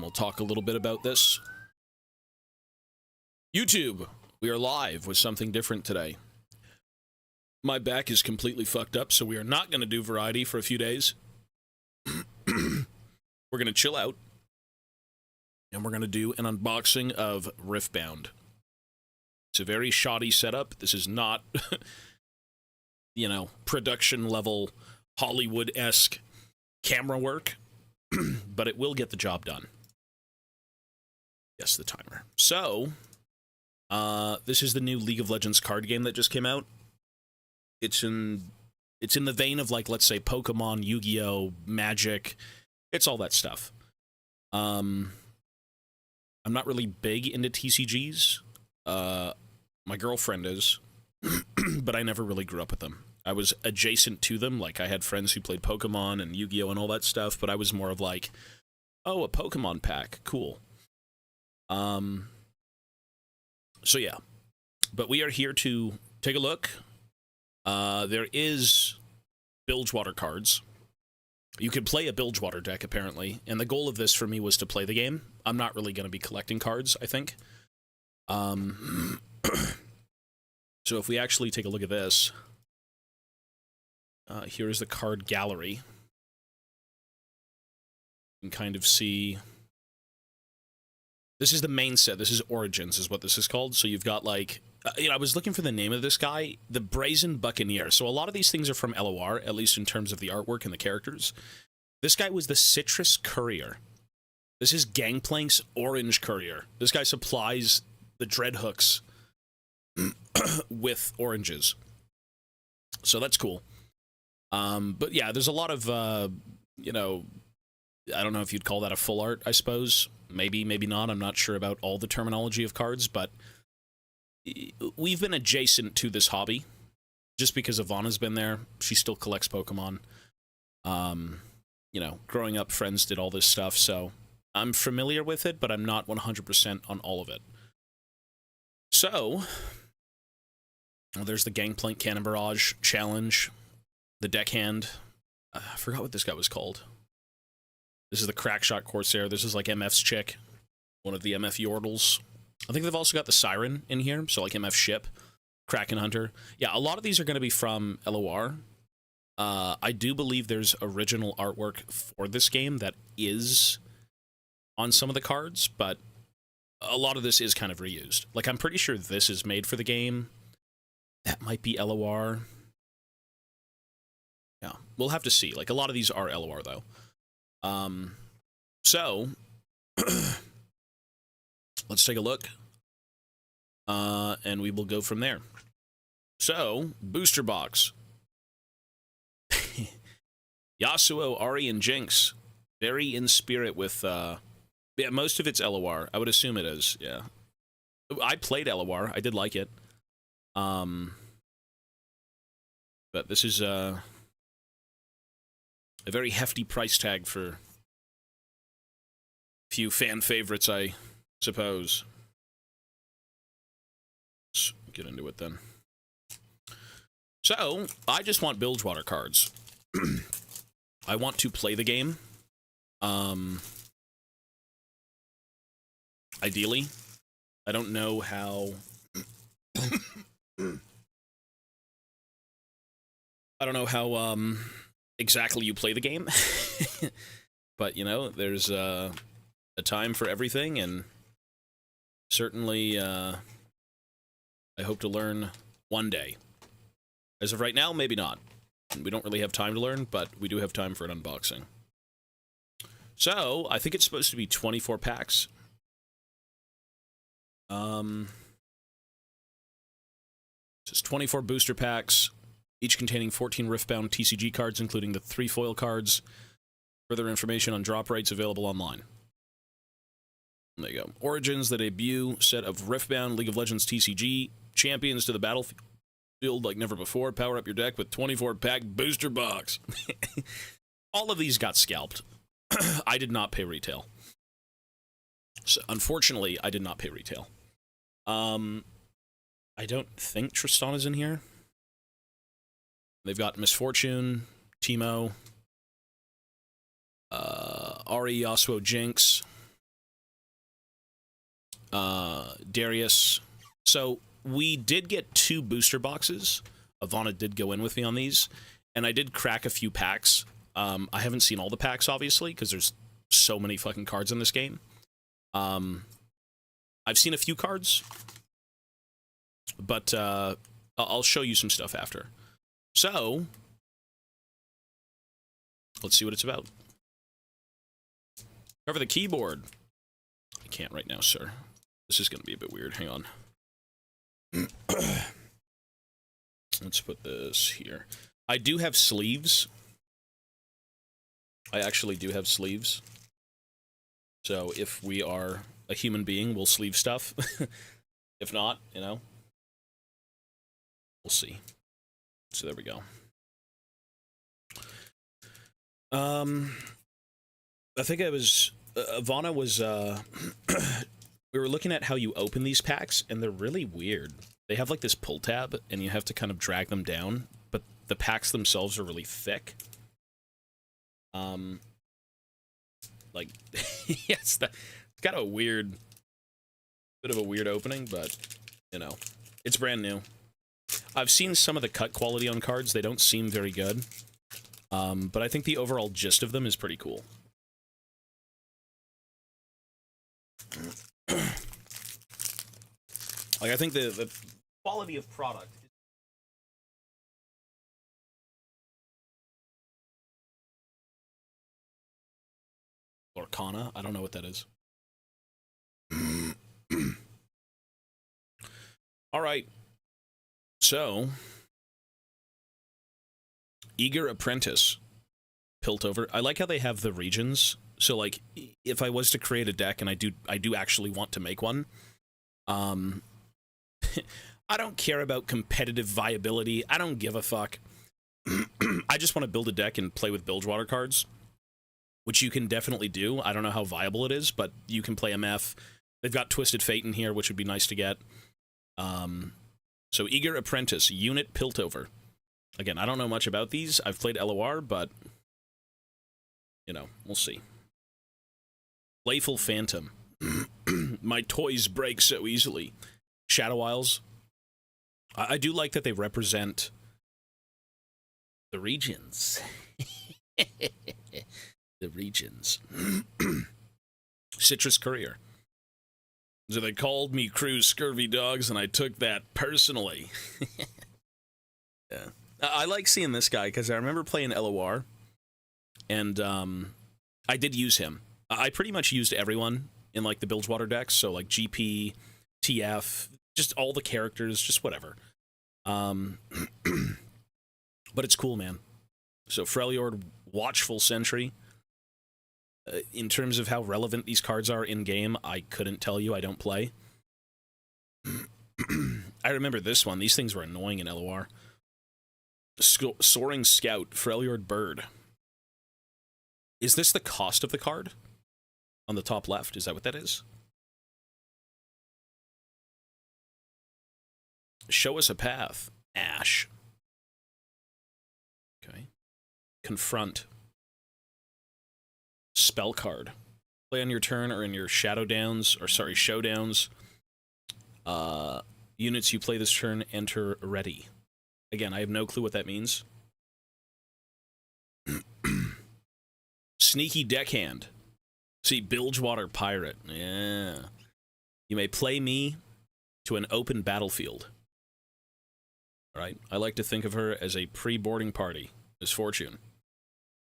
I'll talk a little bit about this. YouTube, we are live with something different today. My back is completely fucked up, so we are not going to do variety for a few days. We're going to chill out, and we're going to do an unboxing of Riftbound. It's a very shoddy setup. This is not, you know, production-level, Hollywood-esque camera work, but it will get the job done. Yes, the timer. So, this is the new League of Legends card game that just came out. It's in the vein of, like, let's say, Pokemon, Yu-Gi-Oh!, Magic. It's all that stuff. I'm not really big into TCGs. My girlfriend is, but I never really grew up with them. I was adjacent to them, like I had friends who played Pokemon and Yu-Gi-Oh! And all that stuff, but I was more of like, oh, a Pokemon pack, cool. So yeah, but we are here to take a look. There is Bilgewater cards. You could play a Bilgewater deck, apparently, and the goal of this for me was to play the game. I'm not really going to be collecting cards, I think. So if we actually take a look at this, here is the card gallery. You can kind of see... This is the main set. This is Origins, is what this is called. So you've got, like... I was looking for the name of this guy, the Brazen Buccaneer. So a lot of these things are from LOR, at least in terms of the artwork and the characters. This guy was the Citrus Courier. This is Gangplank's Orange Courier. This guy supplies the Dreadhooks with oranges. So that's cool. But yeah, there's a lot of, you know, I don't know if you'd call that a full art, I suppose. Maybe, maybe not. I'm not sure about all the terminology of cards, but we've been adjacent to this hobby just because Ivana's been there. She still collects Pokemon. You know, growing up, friends did all this stuff, so I'm familiar with it, but I'm not 100% on all of it. So, well, there's the Gangplank Cannon Barrage Challenge, the Deckhand. I forgot what this guy was called. This is the Crackshot Corsair. This is like MF's chick, one of the MF Yordles. I think they've also got the Siren in here, so like MF Ship, Kraken Hunter. Yeah, a lot of these are going to be from LOR. I do believe there's original artwork for this game that is on some of the cards, but a lot of this is kind of reused. Like, I'm pretty sure this is made for the game. That might be LOR. Yeah, we'll have to see. Like, a lot of these are LOR, though. So, let's take a look. And we will go from there. So, Booster Box. Yasuo, Ari, and Jinx. Very in spirit with, yeah, most of it's LOR. I would assume it is, yeah. I played LOR. I did like it. But this is, a very hefty price tag for a few fan favorites, I suppose. Let's get into it then. So, I just want Bilgewater cards. I want to play the game. Ideally. I don't know how... I don't know how, exactly you play the game. But, you know, there's, a time for everything, and certainly, I hope to learn one day. As of right now, maybe not. We don't really have time to learn, but we do have time for an unboxing. So, I think it's supposed to be 24 packs. Just 24 booster packs, each containing 14 Riftbound TCG cards, including the 3 foil cards. Further information on drop rates available online. There you go. Origins, the debut set of Riftbound League of Legends TCG. Champions to the battlefield like never before. Power up your deck with 24-pack booster box. All of these got scalped. I did not pay retail. So, unfortunately, I did not pay retail. I don't think Tristana's in here. They've got Misfortune, Teemo, Ari, Yasuo, Jinx. Darius. So we did get 2 booster boxes. Ivana did go in with me on these, and I did crack a few packs. I haven't seen all the packs, obviously, because there's so many fucking cards in this game. I've seen a few cards, but I'll show you some stuff after. So, let's see what it's about. Cover the keyboard. I can't right now, sir. This is going to be a bit weird. Hang on. Let's put this here. I do have sleeves. I actually do have sleeves. So if we are a human being, we'll sleeve stuff. If not, you know, we'll see. So there we go. I think I was... Ivana was... we were looking at how you open these packs, and they're really weird. They have, like, this pull tab, and you have to kind of drag them down, but the packs themselves are really thick. Like, yes, it's got a weird... bit of a weird opening, but, you know, it's brand new. I've seen some of the cut quality on cards. They don't seem very good. But I think the overall gist of them is pretty cool. Like, I think the quality of product... Lorcana? I don't know what that is. All right. So, Eager Apprentice, Piltover. I like how they have the regions. So, like, if I was to create a deck, and I do actually want to make one, I don't care about competitive viability. I don't give a fuck. I just want to build a deck and play with Bilgewater cards, which you can definitely do. I don't know how viable it is, but you can play MF. They've got Twisted Fate in here, which would be nice to get. So Eager Apprentice, Unit Piltover. Again, I don't know much about these. I've played LOR, but, you know, we'll see. Playful Phantom. My toys break so easily. Shadow Isles. I do like that they represent the regions. The regions. Citrus Courier. So they called me Crew's Scurvy Dogs, and I took that personally. Yeah. I like seeing this guy, because I remember playing LOR, and I did use him. I pretty much used everyone in, like, the Bilgewater decks, so, like, GP, TF, just all the characters, just whatever. But it's cool, man. So Freljord, Watchful Sentry. In terms of how relevant these cards are in-game, I couldn't tell you. I don't play. I remember this one. These things were annoying in LOR. Soaring Scout, Freljord Bird. Is this the cost of the card? On the top left? Is that what that is? Show us a path. Ash. Okay. Confront. Spell card. Play on your turn or in your showdowns. Units you play this turn enter ready. Again, I have no clue what that means. Sneaky Deckhand. See, Bilgewater Pirate. Yeah. You may play me to an open battlefield. Alright, I like to think of her as a pre-boarding party. Misfortune.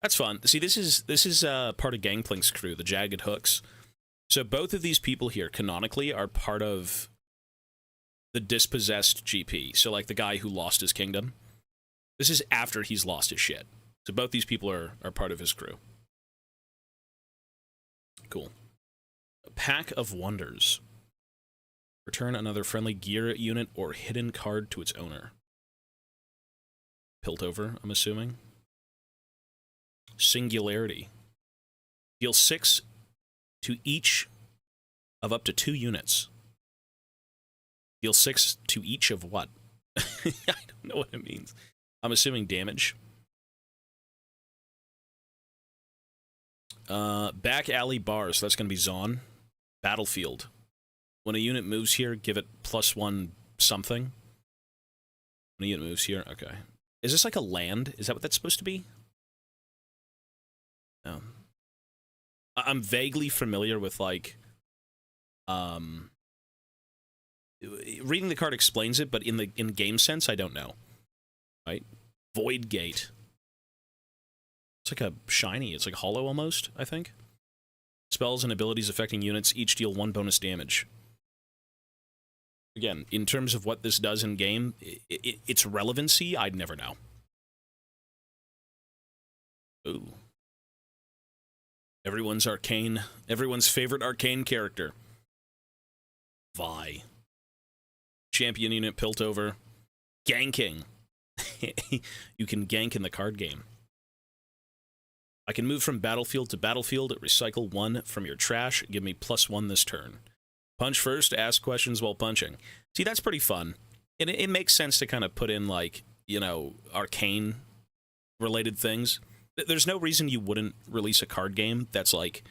That's fun. See, this is part of Gangplank's crew, the Jagged Hooks. So both of these people here, canonically, are part of the dispossessed GP. So, like, the guy who lost his kingdom. This is after he's lost his shit. So both these people are part of his crew. Cool. A Pack of Wonders. Return another friendly gear unit or hidden card to its owner. Piltover, I'm assuming. Singularity. Deal 6 to each of up to 2 units. Deal 6 to each of what? I don't know what it means. I'm assuming damage. Back alley bars. So that's going to be Zon. Battlefield. When a unit moves here, give it +1 something. When a unit moves here, okay. Is this like a land? Is that what that's supposed to be? No. I'm vaguely familiar with, like, reading the card explains it, but in game sense, I don't know. Right? Void Gate. It's like a shiny. It's like hollow almost, I think. Spells and abilities affecting units each deal 1 bonus damage. Again, in terms of what this does in game, its relevancy, I'd never know. Ooh. Everyone's favorite arcane character. Vi. Champion unit Piltover. Ganking. You can gank in the card game. I can move from battlefield to battlefield, recycle 1 from your trash, give me +1 this turn. Punch first, ask questions while punching. See, that's pretty fun. It makes sense to kind of put in, like, you know, arcane-related things. There's no reason you wouldn't release a card game that's, like,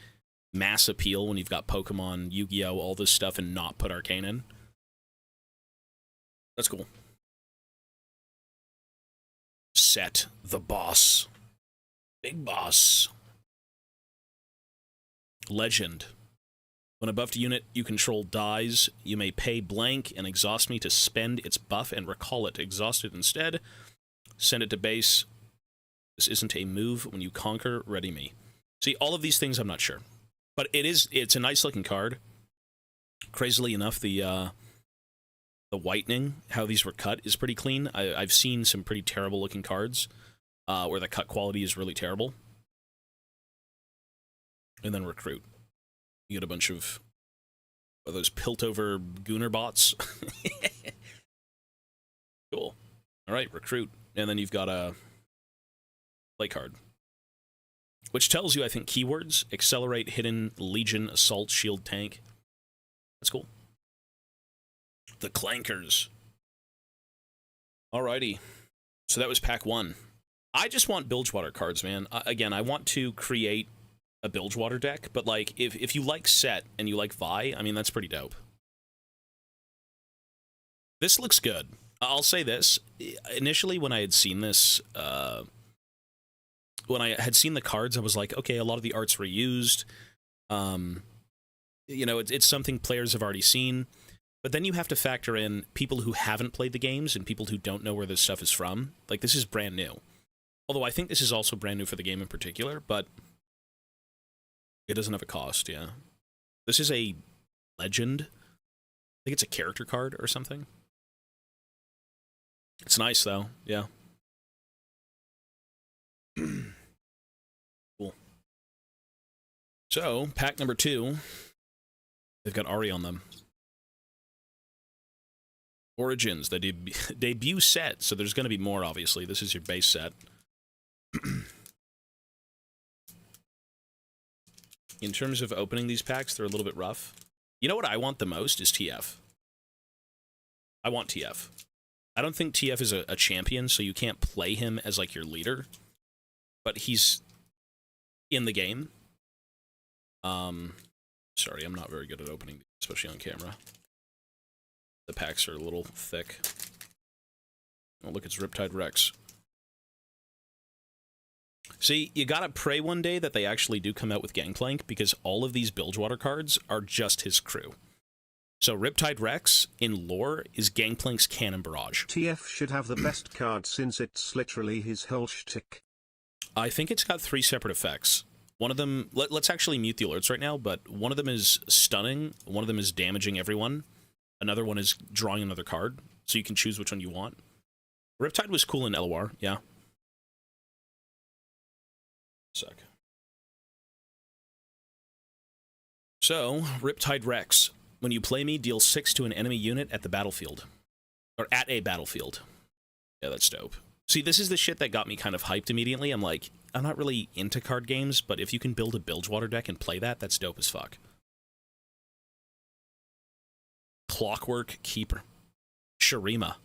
mass appeal when you've got Pokemon, Yu-Gi-Oh!, all this stuff, and not put arcane in. That's cool. Set the boss. Big boss. Legend. When a buffed unit you control dies, you may pay blank and exhaust me to spend its buff and recall it. Exhaust it instead. Send it to base. This isn't a move. When you conquer, ready me. See, all of these things I'm not sure. But it's a nice looking card. Crazily enough, the whitening, how these were cut, is pretty clean. I've seen some pretty terrible looking cards where the cut quality is really terrible. And then recruit. You get a bunch of those Piltover Gooner bots. Cool. All right, recruit. And then you've got a play card, which tells you, I think, keywords: accelerate, hidden, legion, assault, shield, tank. That's cool. The Clankers. Alrighty. So that was pack 1. I just want Bilgewater cards, man. Again, I want to create a Bilgewater deck, but, like, if you like Set and you like Vi, I mean, that's pretty dope. This looks good. I'll say this. Initially, when I had seen this, when I had seen the cards, I was like, okay, a lot of the art's reused. You know, it's something players have already seen. But then you have to factor in people who haven't played the games and people who don't know where this stuff is from. Like, this is brand new. Although I think this is also brand new for the game in particular, but it doesn't have a cost, yeah. This is a legend. I think it's a character card or something. It's nice, though, yeah. Cool. So, pack number 2. They've got Ari on them. Origins, the debut set, so there's going to be more, obviously. This is your base set. In terms of opening these packs, they're a little bit rough. You know what I want the most is TF. I want TF. I don't think TF is a champion, so you can't play him as, like, your leader. But he's in the game. Sorry, I'm not very good at opening, especially on camera. The packs are a little thick. Oh, look, it's Riptide Rex. See, you gotta pray one day that they actually do come out with Gangplank, because all of these Bilgewater cards are just his crew. So Riptide Rex, in lore, is Gangplank's Cannon Barrage. TF should have the best card since it's literally his whole shtick. I think it's got 3 separate effects. One of them, let's actually mute the alerts right now, but one of them is stunning, one of them is damaging everyone, another one is drawing another card, so you can choose which one you want. Riptide was cool in LOR, yeah. Suck. So, Riptide Rex. When you play me, deal 6 to an enemy unit at the battlefield. Or at a battlefield. Yeah, that's dope. See, this is the shit that got me kind of hyped immediately. I'm like, I'm not really into card games, but if you can build a Bilgewater deck and play that, that's dope as fuck. Clockwork Keeper. Shurima.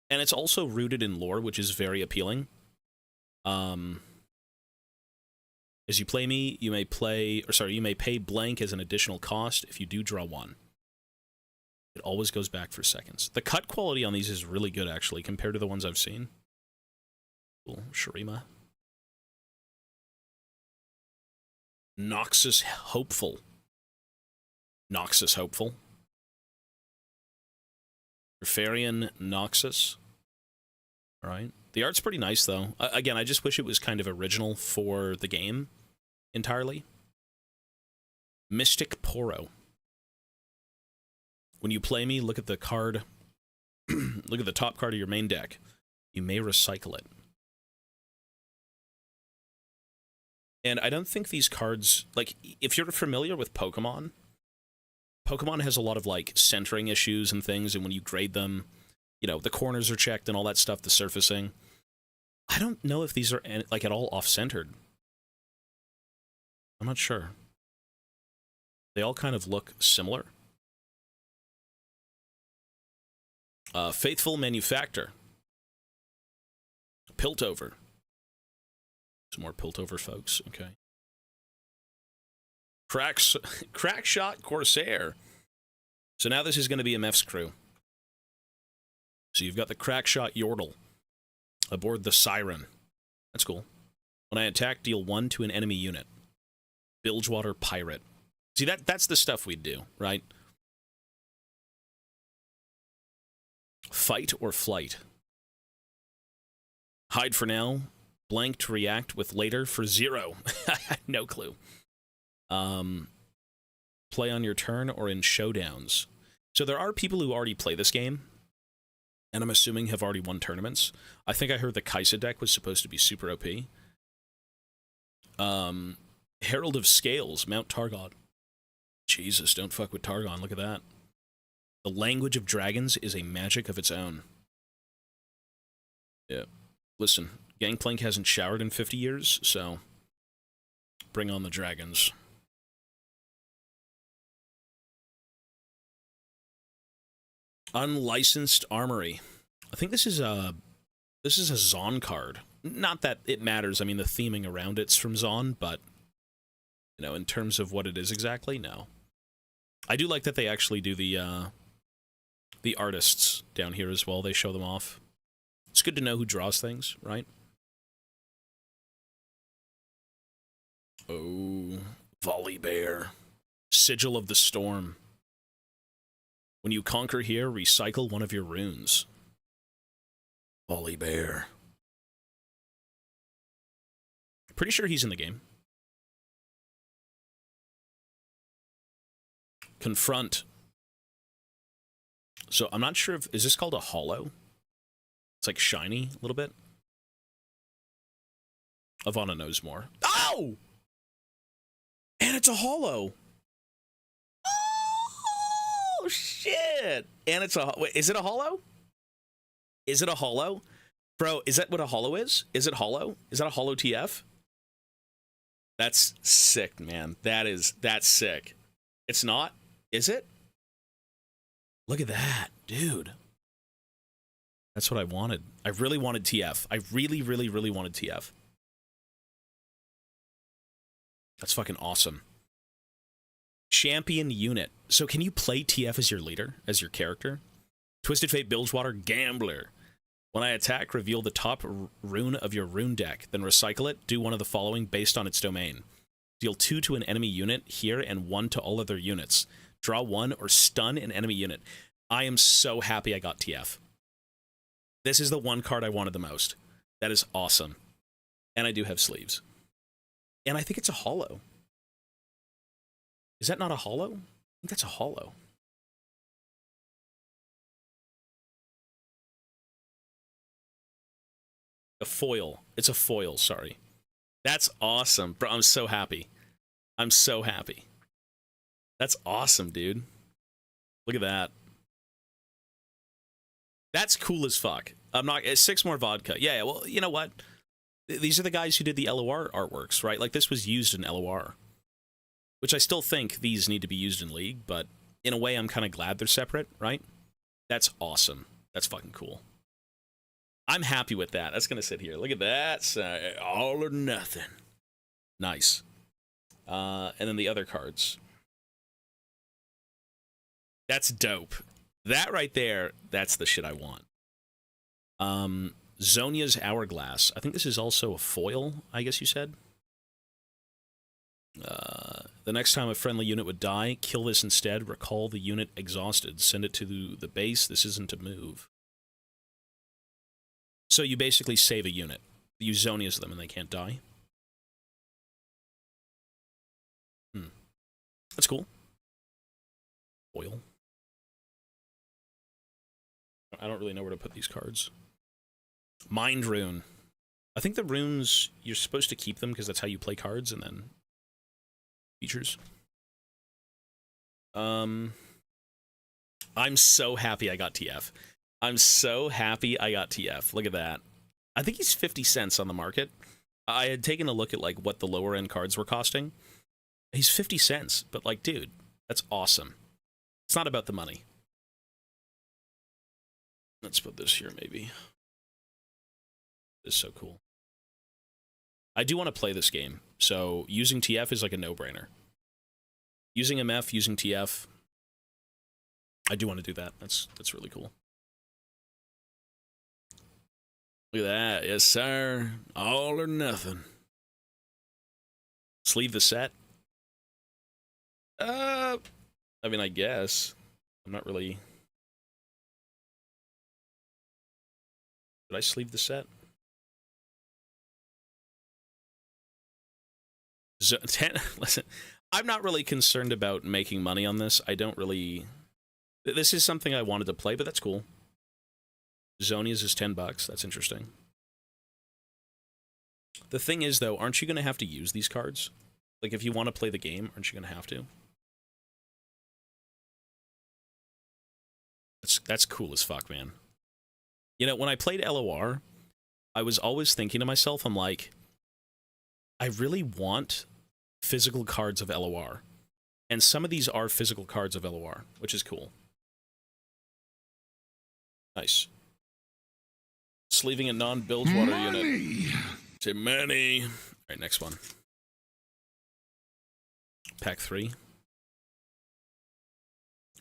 And it's also rooted in lore, which is very appealing. As you play me, you may pay blank as an additional cost if you do draw 1. It always goes back for seconds. The cut quality on these is really good, actually, compared to the ones I've seen. Cool. Shurima. Noxus Hopeful. Noxus Hopeful. Refarian Noxus. All right. The art's pretty nice, though. Again, I just wish it was kind of original for the game entirely. Mystic Poro. When you play me, look at the card. Look at the top card of your main deck. You may recycle it. And I don't think these cards, like, if you're familiar with Pokemon, Pokemon has a lot of, like, centering issues and things, and when you grade them, you know, the corners are checked and all that stuff, the surfacing. I don't know if these are, like, at all off-centered. I'm not sure. They all kind of look similar. Faithful Manufactor. Piltover. Some more Piltover folks, okay. Crackshot Corsair. So now this is going to be MF's crew. So you've got the Crackshot Yordle aboard the Siren. That's cool. When I attack, deal 1 to an enemy unit. Bilgewater Pirate. See, that's the stuff we'd do, right? Fight or Flight. Hide for now. Blank to react with later for 0. No clue. Play on your turn or in showdowns. So there are people who already play this game, and I'm assuming have already won tournaments. I think I heard the Kaisa deck was supposed to be super OP. Herald of Scales, Mount Targon. Jesus, don't fuck with Targon, look at that. The Language of Dragons is a magic of its own. Yeah. Listen, Gangplank hasn't showered in 50 years, so bring on the dragons. Unlicensed Armory. I think this is a Zon card. Not that it matters. I mean, the theming around it's from Zon, but you know, in terms of what it is exactly, no. I do like that they actually do the artists down here as well. They show them off. It's good to know who draws things, right? Oh, Volley Bear. Sigil of the Storm. When you conquer here, recycle one of your runes. Volley Bear. Pretty sure he's in the game. Confront. So I'm not sure if... Is this called a holo? It's like shiny a little bit. Ivana knows more. Oh! And it's a holo. Oh, shit. And it's a... Wait, is it a holo? Is it a holo? Bro, is that what a holo is? Is it holo? Is that a holo TF? That's sick, man. That's sick. It's not? Is it? Look at that, dude. That's what I wanted. I really wanted TF. I really, really, really wanted TF. That's fucking awesome. Champion unit. So can you play TF as your leader, as your character? Twisted Fate Bilgewater Gambler. When I attack, reveal the top rune of your rune deck, then recycle it, do one of the following based on its domain. Deal 2 to an enemy unit here and 1 to all other units. Draw 1 or stun an enemy unit. I am so happy I got TF. This is the one card I wanted the most. That is awesome. And I do have sleeves. And I think it's a holo. Is that not a holo? I think that's a holo. A foil. It's a foil, sorry. That's awesome. Bro, I'm so happy. I'm so happy. That's awesome, dude. Look at that. That's cool as fuck. I'm not... 6 more vodka. Yeah, well, you know what? These are the guys who did the LOR artworks, right? Like, this was used in LOR. Which I still think these need to be used in League, but in a way, I'm kind of glad they're separate, right? That's awesome. That's fucking cool. I'm happy with that. That's going to sit here. Look at that. All or nothing. Nice. And then the other cards. That's dope. That right there, that's the shit I want. Zonia's Hourglass. I think this is also a foil, I guess you said. The next time a friendly unit would die, kill this instead. Recall the unit exhausted. Send it to the base. This isn't a move. So you basically save a unit. You Zonias them and they can't die. That's cool. Foil. I don't really know where to put these cards. Mind Rune. I think the runes, you're supposed to keep them because that's how you play cards, and then features. I'm so happy I got TF. I'm so happy I got TF. Look at that. I think he's 50 cents on the market. I had taken a look at like what the lower end cards were costing. He's 50 cents, but like, dude, that's awesome. It's not about the money. Let's put this here, maybe. This is so cool. I do want to play this game, so using TF is like a no-brainer. Using MF, using TF, I do want to do that. That's really cool. Look at that. Yes, sir. All or nothing. Sleeve the set? I mean, I guess. I'm not really... Did I sleeve the set? Listen, I'm not really concerned about making money on this. I don't really... This is something I wanted to play, but that's cool. Zonia's is $10. That's interesting. The thing is, though, aren't you going to have to use these cards? Like, if you want to play the game, aren't you going to have to? That's cool as fuck, man. You know, when I played LOR, I was always thinking to myself, I'm like, I really want physical cards of LOR. And some of these are physical cards of LOR, which is cool. Nice. Sleeving a non-Bilgewater unit. Say money. All right, next one. Pack 3.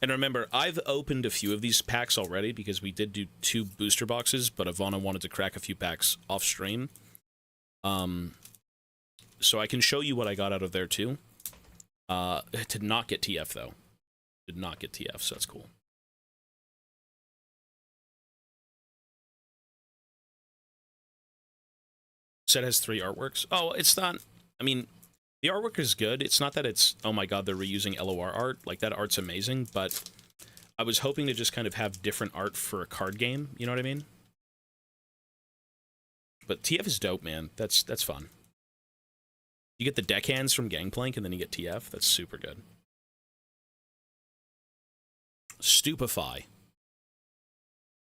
And remember, I've opened a few of these packs already because we did do 2 booster boxes, but Ivana wanted to crack a few packs off stream. So I can show you what I got out of there too. Did not get TF though. Did not get TF, so that's cool. Set has 3 artworks. Oh, it's not... I mean, the artwork is good. It's not that it's, oh my god, they're reusing LOR art. Like, that art's amazing, but I was hoping to just kind of have different art for a card game. You know what I mean? But TF is dope, man. That's fun. You get the deckhands from Gangplank, and then you get TF. That's super good. Stupefy,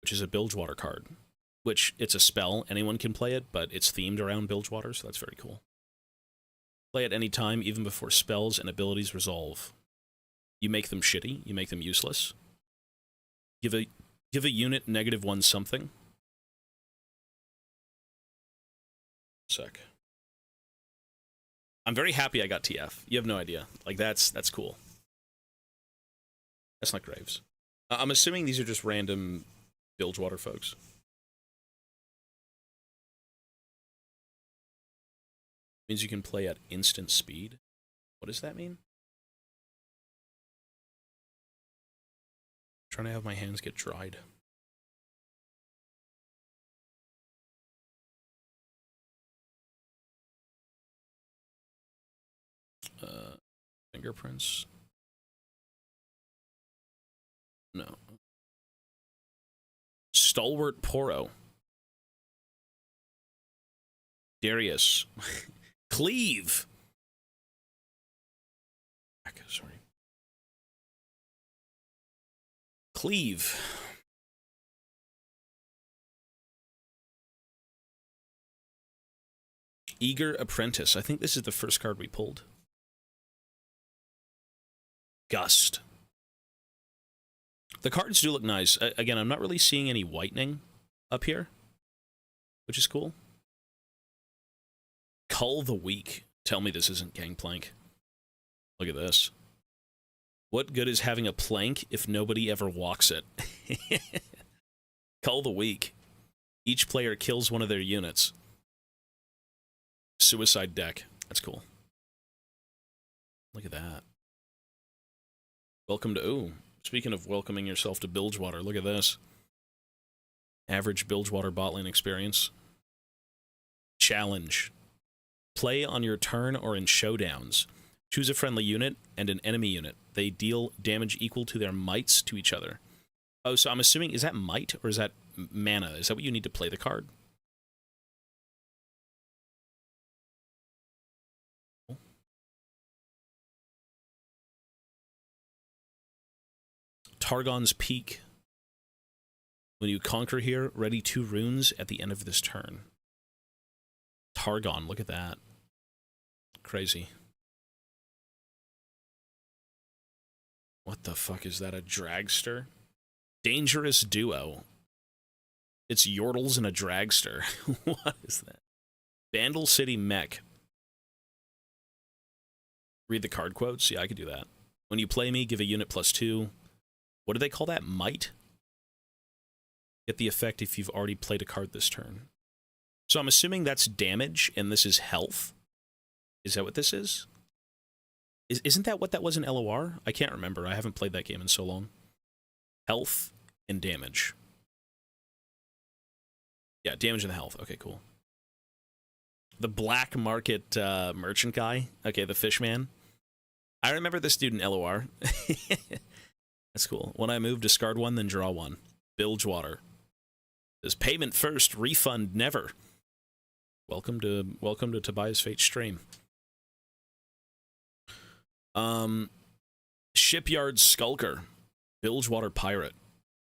which is a Bilgewater card. Which, it's a spell. Anyone can play it, but it's themed around Bilgewater, so that's very cool. Play at any time, even before spells and abilities resolve. You make them shitty. You make them useless. Give a unit -1 something. Sec. I'm very happy I got TF. You have no idea. Like, that's cool. That's not Graves. I'm assuming these are just random Bilgewater folks. Means you can play at instant speed. What does that mean? I'm trying to have my hands get dried. Fingerprints. No. Stalwart Poro. Darius. Cleave. Sorry. Cleave. Eager Apprentice. I think this is the first card we pulled. Gust. The cards do look nice. Again, I'm not really seeing any whitening up here, which is cool. Cull the Weak. Tell me this isn't Gangplank. Look at this. What good is having a plank if nobody ever walks it? Cull the weak. Each player kills one of their units. Suicide deck. That's cool. Look at that. Welcome to... Ooh, speaking of welcoming yourself to Bilgewater, look at this. Average Bilgewater bot lane experience. Challenge. Play on your turn or in showdowns. Choose a friendly unit and an enemy unit. They deal damage equal to their mights to each other. Oh, so I'm assuming, is that might or is that mana? Is that what you need to play the card? Targon's Peak. When you conquer here, ready 2 runes at the end of this turn. Targon, look at that. Crazy. What the fuck is that, a dragster? Dangerous duo. It's Yordles and a dragster. What is that? Vandal City Mech. Read the card quotes? Yeah, I could do that. When you play me, give a unit +2. What do they call that? Might? Get the effect if you've already played a card this turn. So I'm assuming that's damage, and this is health? Is that what this is? Isn't that what that was in LOR? I can't remember. I haven't played that game in so long. Health and damage. Yeah, damage and health. Okay, cool. The black market merchant guy. Okay, the fishman. I remember this dude in LOR. That's cool. When I move, discard 1, then draw 1. Bilgewater. Says payment first, refund never. Welcome to Tobias Fate's stream. Shipyard Skulker. Bilgewater pirate.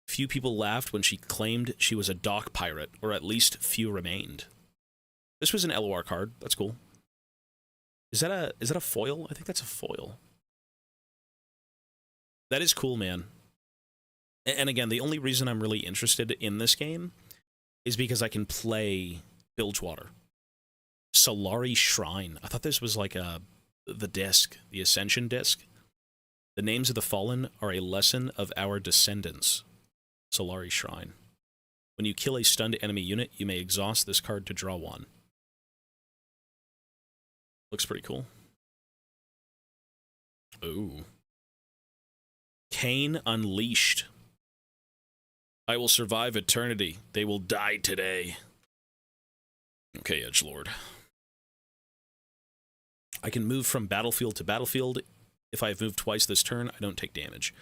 Few people laughed when she claimed she was a dock pirate, or at least few remained. This was an LOR card. That's cool. Is that a foil? I think that's a foil. That is cool, man. And again, the only reason I'm really interested in this game is because I can play Bilgewater. Solari Shrine. I thought this was like the disc, the Ascension disc. The names of the fallen are a lesson of our descendants. Solari Shrine. When you kill a stunned enemy unit, you may exhaust this card to draw 1. Looks pretty cool. Ooh. Cain Unleashed. I will survive eternity. They will die today. Okay, Edgelord. I can move from battlefield to battlefield. If I have moved twice this turn, I don't take damage.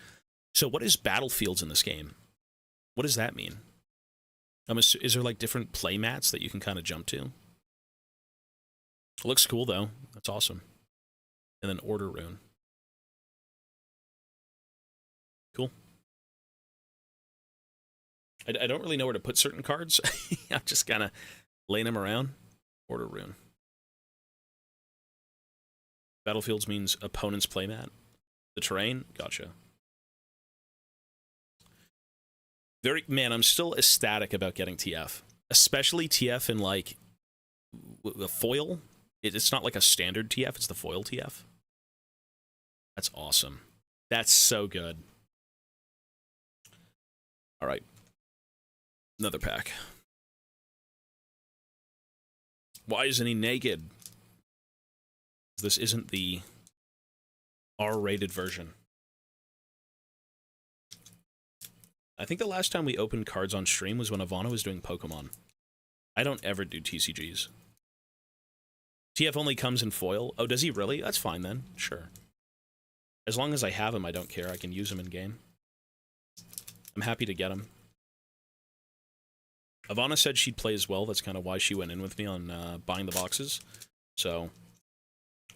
So what is battlefields in this game? What does that mean? Is there like different play mats that you can kind of jump to? It looks cool though. That's awesome. And then Order Rune. Cool. I don't really know where to put certain cards. I'm just kind of laying them around. Order Rune. Battlefields means opponent's playmat. The terrain? Gotcha. Man, I'm still ecstatic about getting TF. Especially TF in, like, a foil. It's not like a standard TF, it's the foil TF. That's awesome. That's so good. Alright. Another pack. Why isn't he naked? This isn't the R-rated version. I think the last time we opened cards on stream was when Ivana was doing Pokemon. I don't ever do TCGs. TF only comes in foil. Oh, does he really? That's fine then. Sure. As long as I have him, I don't care. I can use him in game. I'm happy to get him. Ivana said she'd play as well. That's kind of why she went in with me on buying the boxes. So,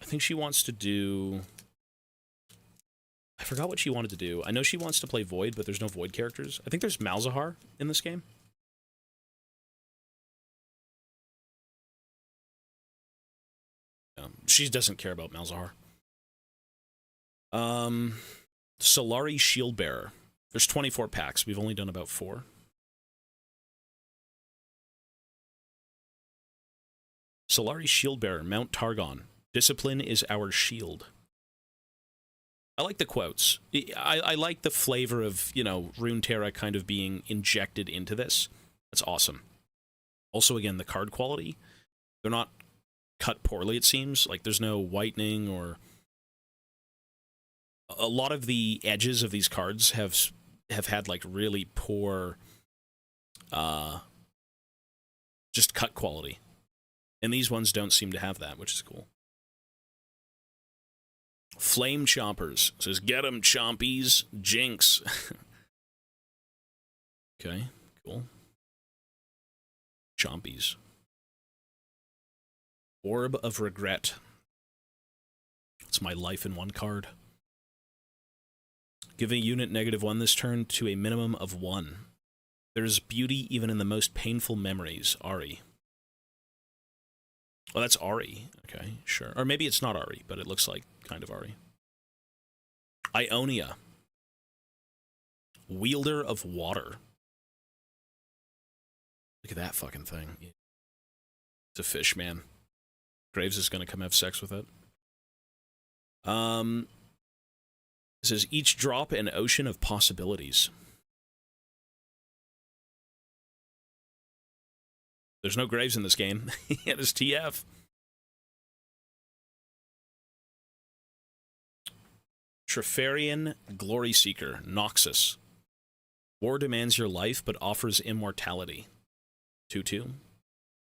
I think she wants to do... I forgot what she wanted to do. I know she wants to play Void, but there's no Void characters. I think there's Malzahar in this game. She doesn't care about Malzahar. Solari Shieldbearer. There's 24 packs. We've only done about 4. Solari Shieldbearer, Mount Targon. Discipline is our shield. I like the quotes. I like the flavor of, you know, Runeterra kind of being injected into this. That's awesome. Also, again, the card quality. They're not cut poorly, it seems. Like, there's no whitening or... A lot of the edges of these cards have had, like, really poor... just cut quality. And these ones don't seem to have that, which is cool. Flame Chompers says, "Get 'em, chompies. Jinx." Okay, cool. Chompies. Orb of Regret. It's my life in one card. Give a unit -1 this turn to a minimum of 1. There's beauty even in the most painful memories. Ari. Well, that's Ari. Okay, sure. Or maybe it's not Ari, but it looks like kind of Ari. Ionia. Wielder of Water. Look at that fucking thing. It's a fish, man. Graves is going to come have sex with it. It says, each drop an ocean of possibilities. There's no Graves in this game. It is TF. Treferian Glory Seeker, Noxus. War demands your life, but offers immortality. 2/2.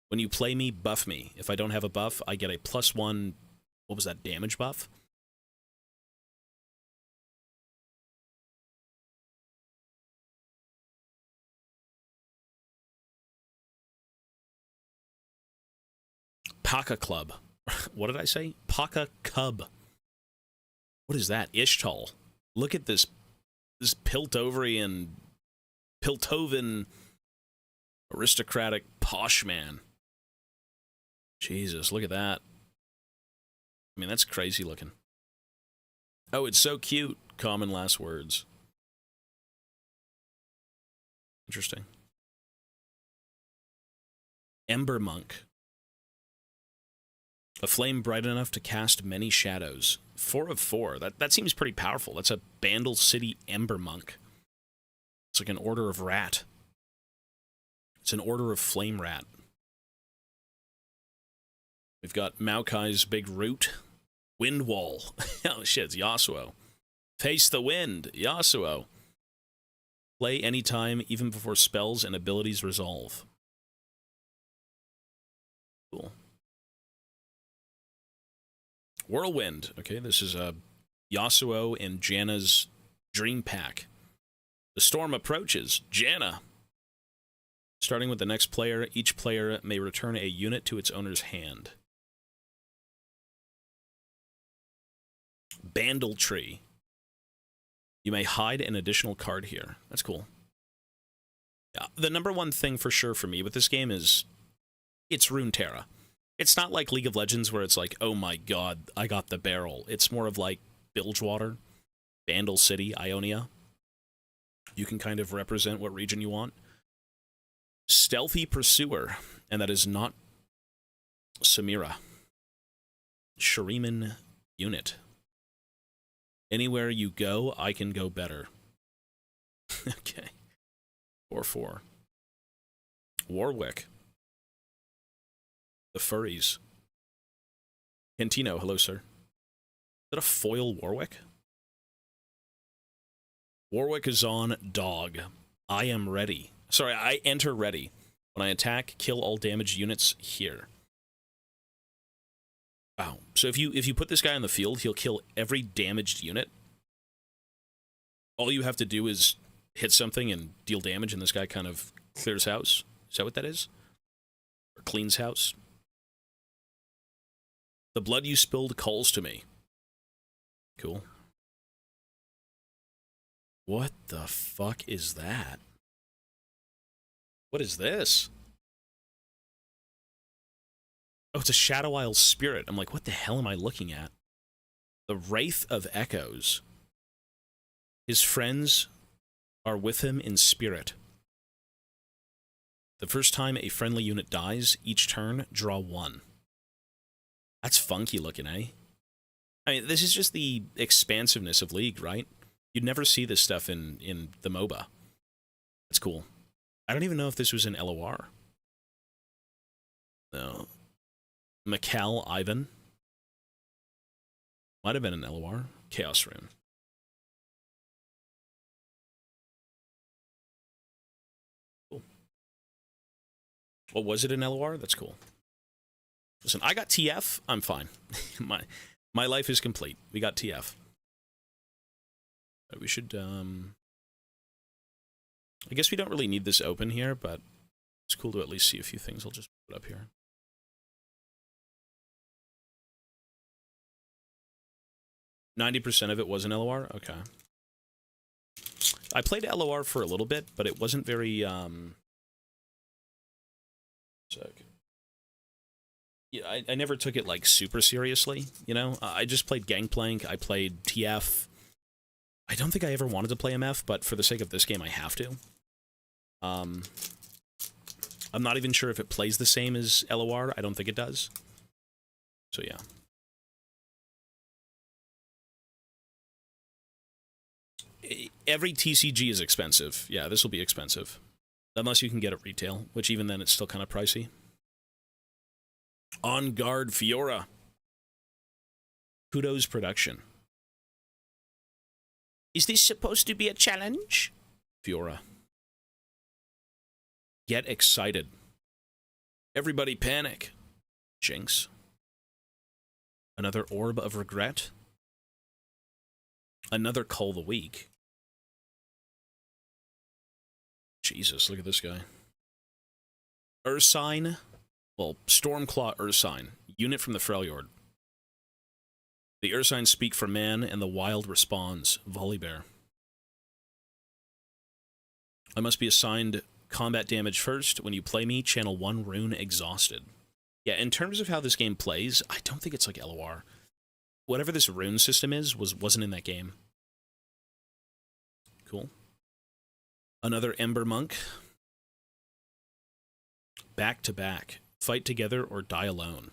When you play me, buff me. If I don't have a buff, I get a +1... What was that, damage buff? Paka Club. What did I say? Paka Cub. What is that? Ishtal. Look at this Piltoverian, Piltovan aristocratic posh man. Jesus, look at that. I mean, that's crazy looking. Oh, it's so cute. Common last words. Interesting. Ember Monk. A flame bright enough to cast many shadows. 4 of 4. That seems pretty powerful. That's a Bandle City Ember Monk. It's like an order of rat. It's an order of flame rat. We've got Maokai's big root. Wind Wall. Oh shit, it's Yasuo. Face the wind. Yasuo. Play anytime, even before spells and abilities resolve. Cool. Whirlwind. Okay, this is Yasuo and Janna's Dream Pack. The storm approaches. Janna. Starting with the next player, each player may return a unit to its owner's hand. Bandle Tree. You may hide an additional card here. That's cool. The number one thing for sure for me with this game is it's Runeterra. It's not like League of Legends where it's like, oh my god, I got the barrel. It's more of like Bilgewater, Bandle City, Ionia. You can kind of represent what region you want. Stealthy Pursuer, and that is not Samira. Shuriman Unit. Anywhere you go, I can go better. Okay. 4/4. Warwick. The Furries. Cantino, hello, sir. Is that a foil Warwick? Warwick is on dog. I am ready. Sorry, I enter ready. When I attack, kill all damaged units here. Wow. So if you put this guy on the field, he'll kill every damaged unit. All you have to do is hit something and deal damage, and this guy kind of clears house. Is that what that is? Or cleans house? The blood you spilled calls to me. Cool. What the fuck is that? What is this? Oh, it's a Shadow Isle spirit. I'm like, what the hell am I looking at? The Wraith of Echoes. His friends are with him in spirit. The first time a friendly unit dies, each turn, draw 1. That's funky looking, eh? I mean, this is just the expansiveness of League, right? You'd never see this stuff in the MOBA. That's cool. I don't even know if this was an LOR. No. Mikal Ivan. Might have been an LOR. Chaos Rune. Cool. Well, was it an LOR? That's cool. Listen, I got TF. I'm fine. my life is complete. We got TF. We should, I guess we don't really need this open here, but it's cool to at least see a few things. I'll just put it up here. %90 of it was an LOR? Okay. I played LOR for a little bit, but it wasn't very, yeah, I never took it, like, super seriously, you know? I just played Gangplank, I played TF. I don't think I ever wanted to play MF, but for the sake of this game, I have to. I'm not even sure if it plays the same as LOR. I don't think it does. So, yeah. Every TCG is expensive. Yeah, this will be expensive. Unless you can get it retail, which even then it's still kind of pricey. On Guard Fiora. Kudos production. Is this supposed to be a challenge? Fiora. Get excited. Everybody panic. Jinx. Another Orb of Regret. Another Cull the Week. Jesus, look at this guy. Ursine. Well, Stormclaw Ursine. Unit from the Freljord. The Ursine speak for man, and the wild responds. Volibear. I must be assigned combat damage first. When you play me, channel 1 rune exhausted. Yeah, in terms of how this game plays, I don't think it's like LOR. Whatever this rune system is, wasn't in that game. Cool. Another Ember Monk. Back to back. Fight together or die alone.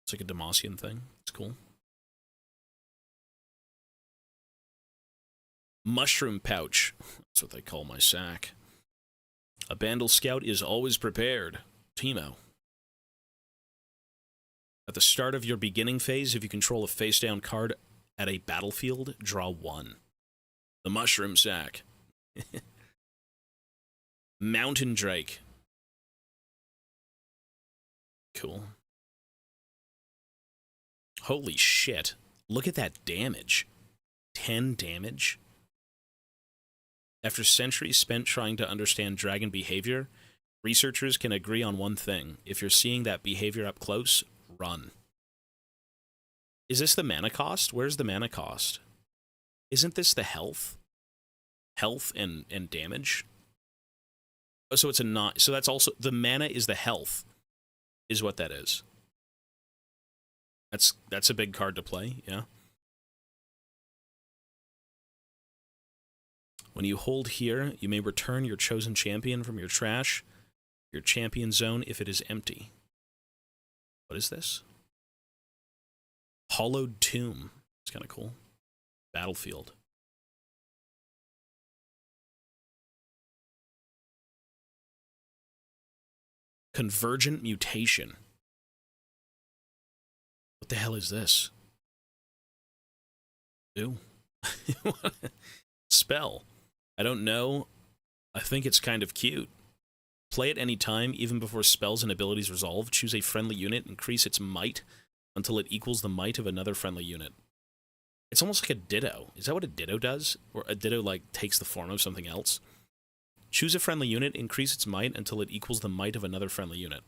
It's like a Demacian thing. It's cool. Mushroom Pouch. That's what they call my sack. A Bandle Scout is always prepared. Teemo. At the start of your beginning phase, if you control a face-down card at a battlefield, draw 1. The Mushroom Sack. Mountain Drake. Cool. Holy shit. Look at that damage. 10 damage. After centuries spent trying to understand dragon behavior, researchers can agree on one thing. If you're seeing that behavior up close, run. Is this the mana cost? Where's the mana cost? Isn't this the health? Health and damage? Oh, so it's a not. So that's also the mana is the health, is what that is. That's a big card to play, yeah. When you hold here, you may return your chosen champion from your trash, your champion zone, if it is empty. What is this? Hollowed Tomb. It's kind of cool. Battlefield. Convergent Mutation. What the hell is this? Ew. Spell. I don't know. I think it's kind of cute. Play at any time, even before spells and abilities resolve. Choose a friendly unit, increase its might until it equals the might of another friendly unit. It's almost like a Ditto. Is that what a Ditto does? Or a Ditto, like, takes the form of something else? Choose a friendly unit, increase its might until it equals the might of another friendly unit.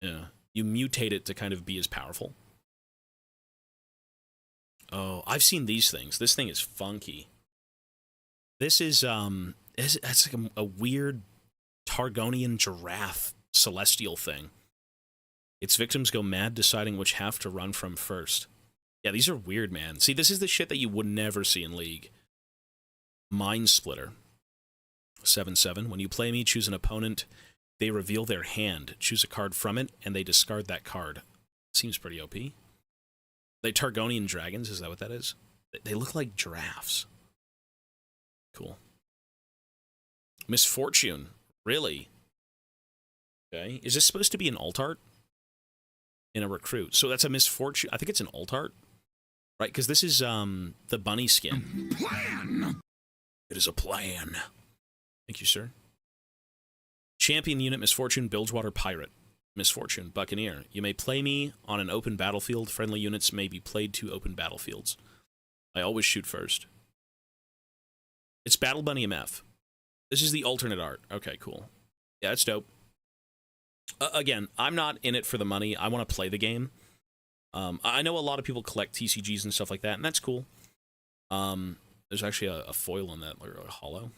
Yeah. You mutate it to kind of be as powerful. Oh, I've seen these things. This thing is funky. This is, that's like a weird Targonian giraffe celestial thing. Its victims go mad deciding which half to run from first. Yeah, these are weird, man. See, this is the shit that you would never see in League. Mind Splitter. 7/7. When you play me, choose an opponent. They reveal their hand. Choose a card from it, and they discard that card. Seems pretty OP. They Targonian dragons, is that what that is? They look like giraffes. Cool. Misfortune. Really? Okay. Is this supposed to be an alt art? In a recruit. So that's a misfortune. I think it's an alt art. Right? Because this is the bunny skin. Plan! It is a plan. Thank you, sir. Champion unit, Misfortune, Bilgewater Pirate. Misfortune, Buccaneer. You may play me on an open battlefield. Friendly units may be played to open battlefields. I always shoot first. It's Battle Bunny MF. This is the alternate art. Okay, cool. Yeah, it's dope. Again, I'm not in it for the money. I want to play the game. I know a lot of people collect TCGs and stuff like that, and that's cool. There's actually a foil on that, or a hollow.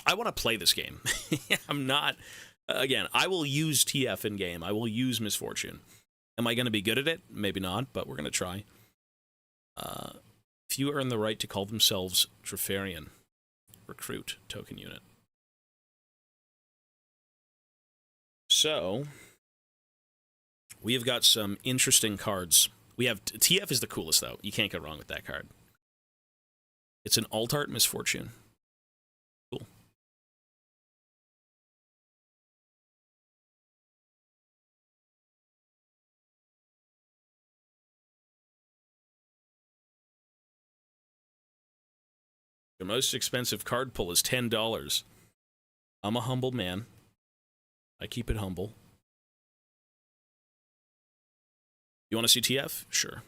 I want to play this game. I'm not... Again, I will use TF in-game. I will use Misfortune. Am I going to be good at it? Maybe not, but we're going to try. Few earn the right to call themselves Trifarian. Recruit token unit. So, we have got some interesting cards. We have... TF is the coolest, though. You can't go wrong with that card. It's an alt art Misfortune. Cool. The most expensive card pull is $10. I'm a humble man. I keep it humble. You want to see TF? Sure.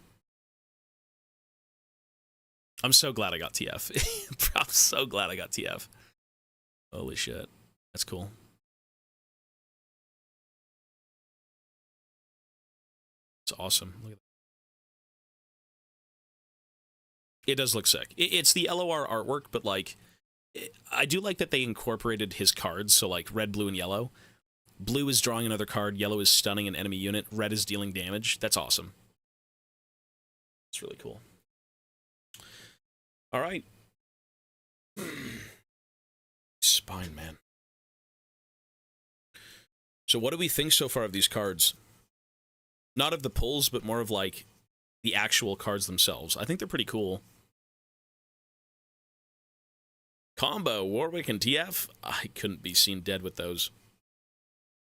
I'm so glad I got TF. I'm so glad I got TF. Holy shit. That's cool. It's awesome. Look at that. It does look sick. It's the LOR artwork, but, like, I do like that they incorporated his cards, so, like, red, blue, and yellow. Blue is drawing another card, yellow is stunning an enemy unit, red is dealing damage. That's awesome. It's really cool. All right. Spine, man. So what do we think so far of these cards? Not of the pulls, but more of, like, the actual cards themselves. I think they're pretty cool. Combo, Warwick and TF? I couldn't be seen dead with those.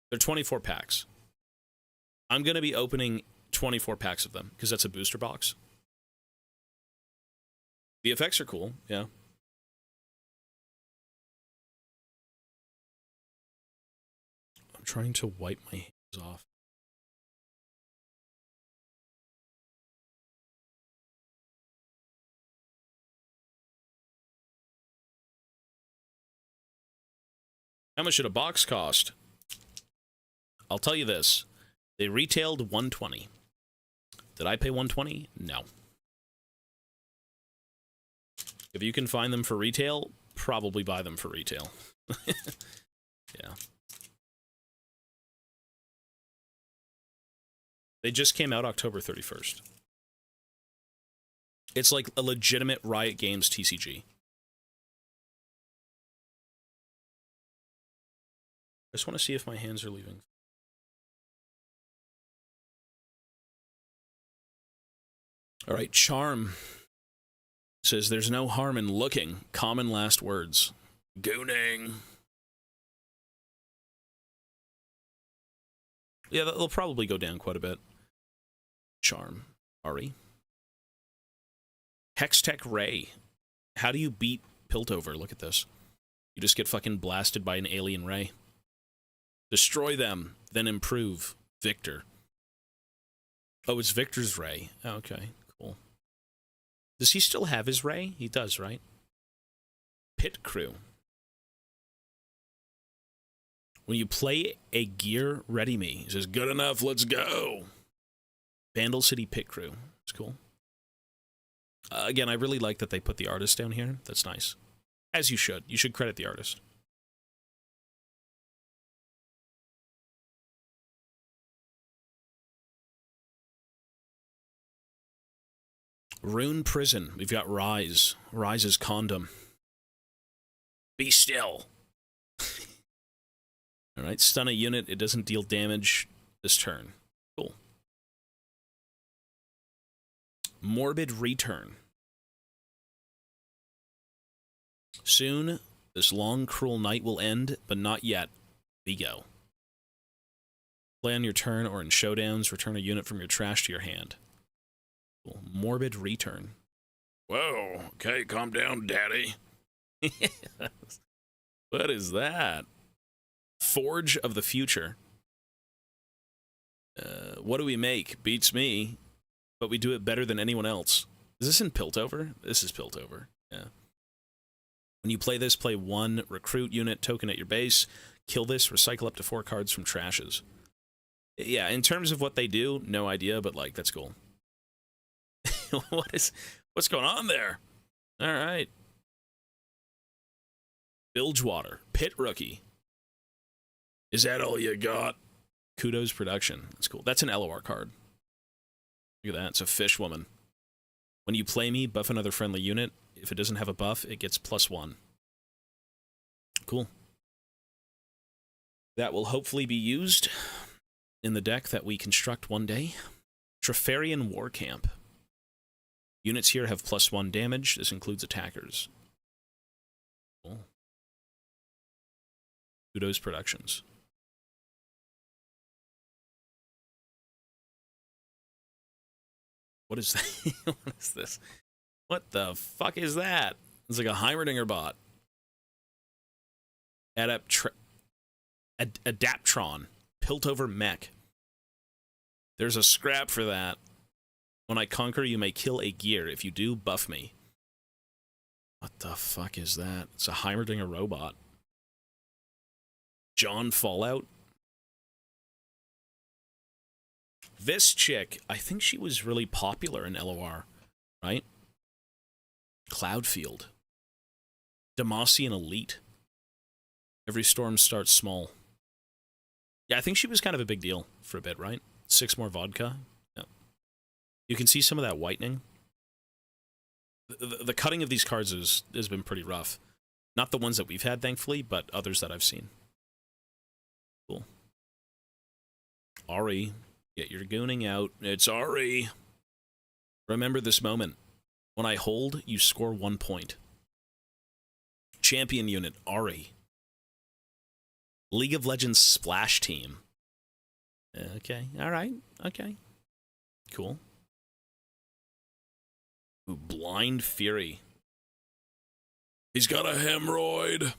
They're 24 packs. I'm going to be opening 24 packs of them, because that's a booster box. The effects are cool, yeah. I'm trying to wipe my hands off. How much should a box cost? I'll tell you this. They retailed $120. Did I pay $120? No. If you can find them for retail, probably buy them for retail. Yeah. They just came out October 31st. It's like a legitimate Riot Games TCG. I just want to see if my hands are leaving. All right, Charm says there's no harm in looking. Common last words. Gooning. Yeah, they'll probably go down quite a bit. Charm. Ari. Hextech Ray. How do you beat Piltover? Look at this. You just get fucking blasted by an alien ray. Destroy them, then improve. Victor. Oh, it's Victor's ray. Oh, okay, cool. Does he still have his ray? He does, right? Pit Crew. When you play a gear, ready me. He says, good enough, let's go. Vandal City Pit Crew. It's cool. Again, I really like that they put the artist down here. That's nice. As you should. You should credit the artist. Rune Prison. We've got Rise. Rise's Condom. Be still. Alright, stun a unit. It doesn't deal damage. this turn. Cool. Morbid Return. Soon, this long, cruel night will end, but not yet. We go. Play on your turn or in showdowns, return a unit from your trash to your hand. Cool. Morbid Return. Whoa, okay, calm down, daddy. What is that? Forge of the Future. What do we make? Beats me, but we do it better than anyone else. Is this in Piltover? This is Piltover, yeah. When you play this, play 1 recruit unit token at your base. Kill this, recycle up to 4 cards from trashes. Yeah, in terms of what they do, no idea, but, like, that's cool. What's going on there? All right. Bilgewater, Pit Rookie. Is that all you got? Kudos Production. That's cool. That's an LOR card. Look at that. It's a fish woman. When you play me, buff another friendly unit. If it doesn't have a buff, it gets +1. Cool. That will hopefully be used in the deck that we construct one day. Trefarian War Camp. Units here have +1 damage. This includes attackers. Cool. Kudos Productions. What is that? What is this? What the fuck is that? It's like a Heimerdinger bot. Adaptron. Piltover Mech. There's a scrap for that. When I conquer, you may kill a gear. If you do, buff me. What the fuck is that? It's a Heimerdinger robot. John Fallout. This chick, I think she was really popular in LOR, right? Cloudfield. Demacian Elite. Every storm starts small. Yeah, I think she was kind of a big deal for a bit, right? 6 more vodka. Yeah. You can see some of that whitening. The cutting of these cards has been pretty rough. Not the ones that we've had, thankfully, but others that I've seen. Cool. Ari, get your gooning out. It's Ari. Remember this moment. When I hold, you score 1 point. Champion unit, Ari. League of Legends Splash Team. Okay, alright, okay. Cool. Ooh, Blind Fury. He's got a hemorrhoid.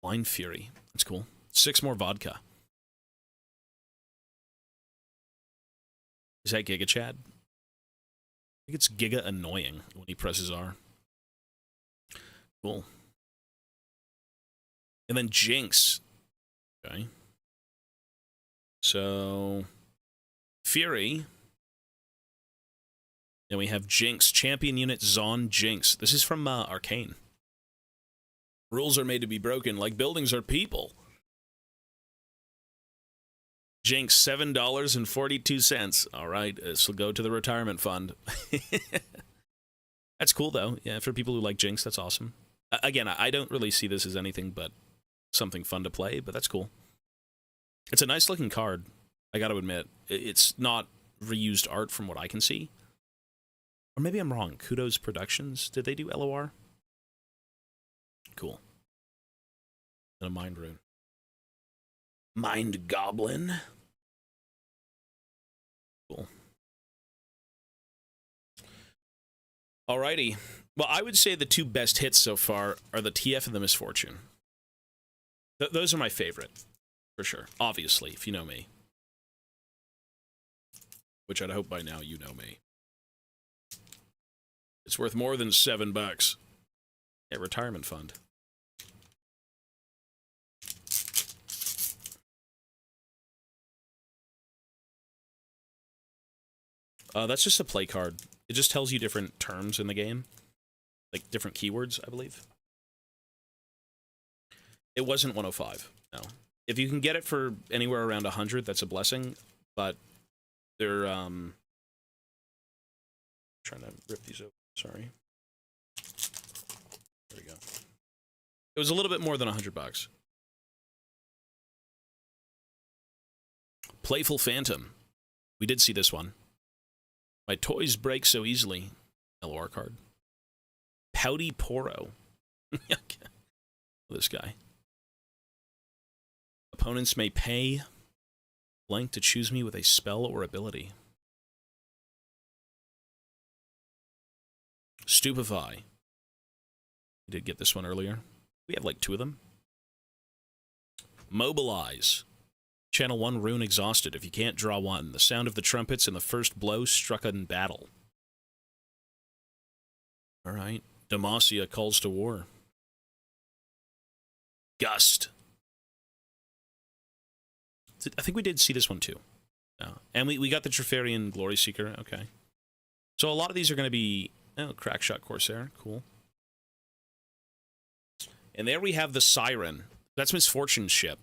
Blind Fury. That's cool. 6 more vodka. Is that Giga Chad? I think it's Giga Annoying when he presses R. Cool. And then Jinx. Okay. So, Fury. Then we have Jinx. Champion unit Zon Jinx. This is from Arcane. Rules are made to be broken like buildings are people. Jinx, $7.42. All right, this will go to the retirement fund. That's cool, though. Yeah, for people who like Jinx, that's awesome. Again, I don't really see this as anything but something fun to play, but that's cool. It's a nice-looking card, I gotta admit. It's not reused art from what I can see. Or maybe I'm wrong. Kudos Productions, did they do LOR? Cool. And a Mind Rune. Mind Goblin. Cool. Alrighty. Well, I would say the 2 best hits so far are the TF and the Misfortune. Those are my favorite, for sure. Obviously, if you know me. Which I'd hope by now you know me. It's worth more than $7. Yeah, retirement fund. That's just a play card. It just tells you different terms in the game. Like, different keywords, I believe. It wasn't 105, no. If you can get it for anywhere around 100, that's a blessing, but they're, trying to rip these open, sorry. There we go. It was a little bit more than $100. Playful Phantom. We did see this one. My toys break so easily. LOR card. Pouty Poro. This guy. Opponents may pay blank to choose me with a spell or ability. Stupefy. We did get this one earlier. We have like 2 of them. Mobilize. Channel 1 rune exhausted. If you can't draw 1, the sound of the trumpets and the first blow struck in battle. Alright. Demacia calls to war. Gust. I think we did see this one too. Yeah. And we got the Trifarian Glory Seeker. Okay. So a lot of these are going to be... Oh, Crackshot Corsair. Cool. And there we have the Siren. That's Misfortune's ship.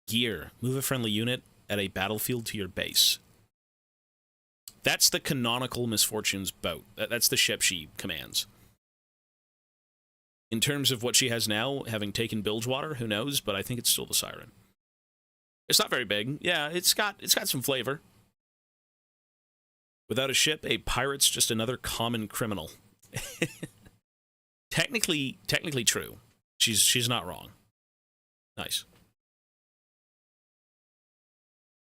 Gear. Move a friendly unit at a battlefield to your base. That's the canonical Misfortune's boat. That's the ship she commands. In terms of what she has now, having taken Bilgewater, who knows, but I think it's still the Siren. It's not very big. Yeah, it's got some flavor. Without a ship, a pirate's just another common criminal. Technically true. She's not wrong. Nice.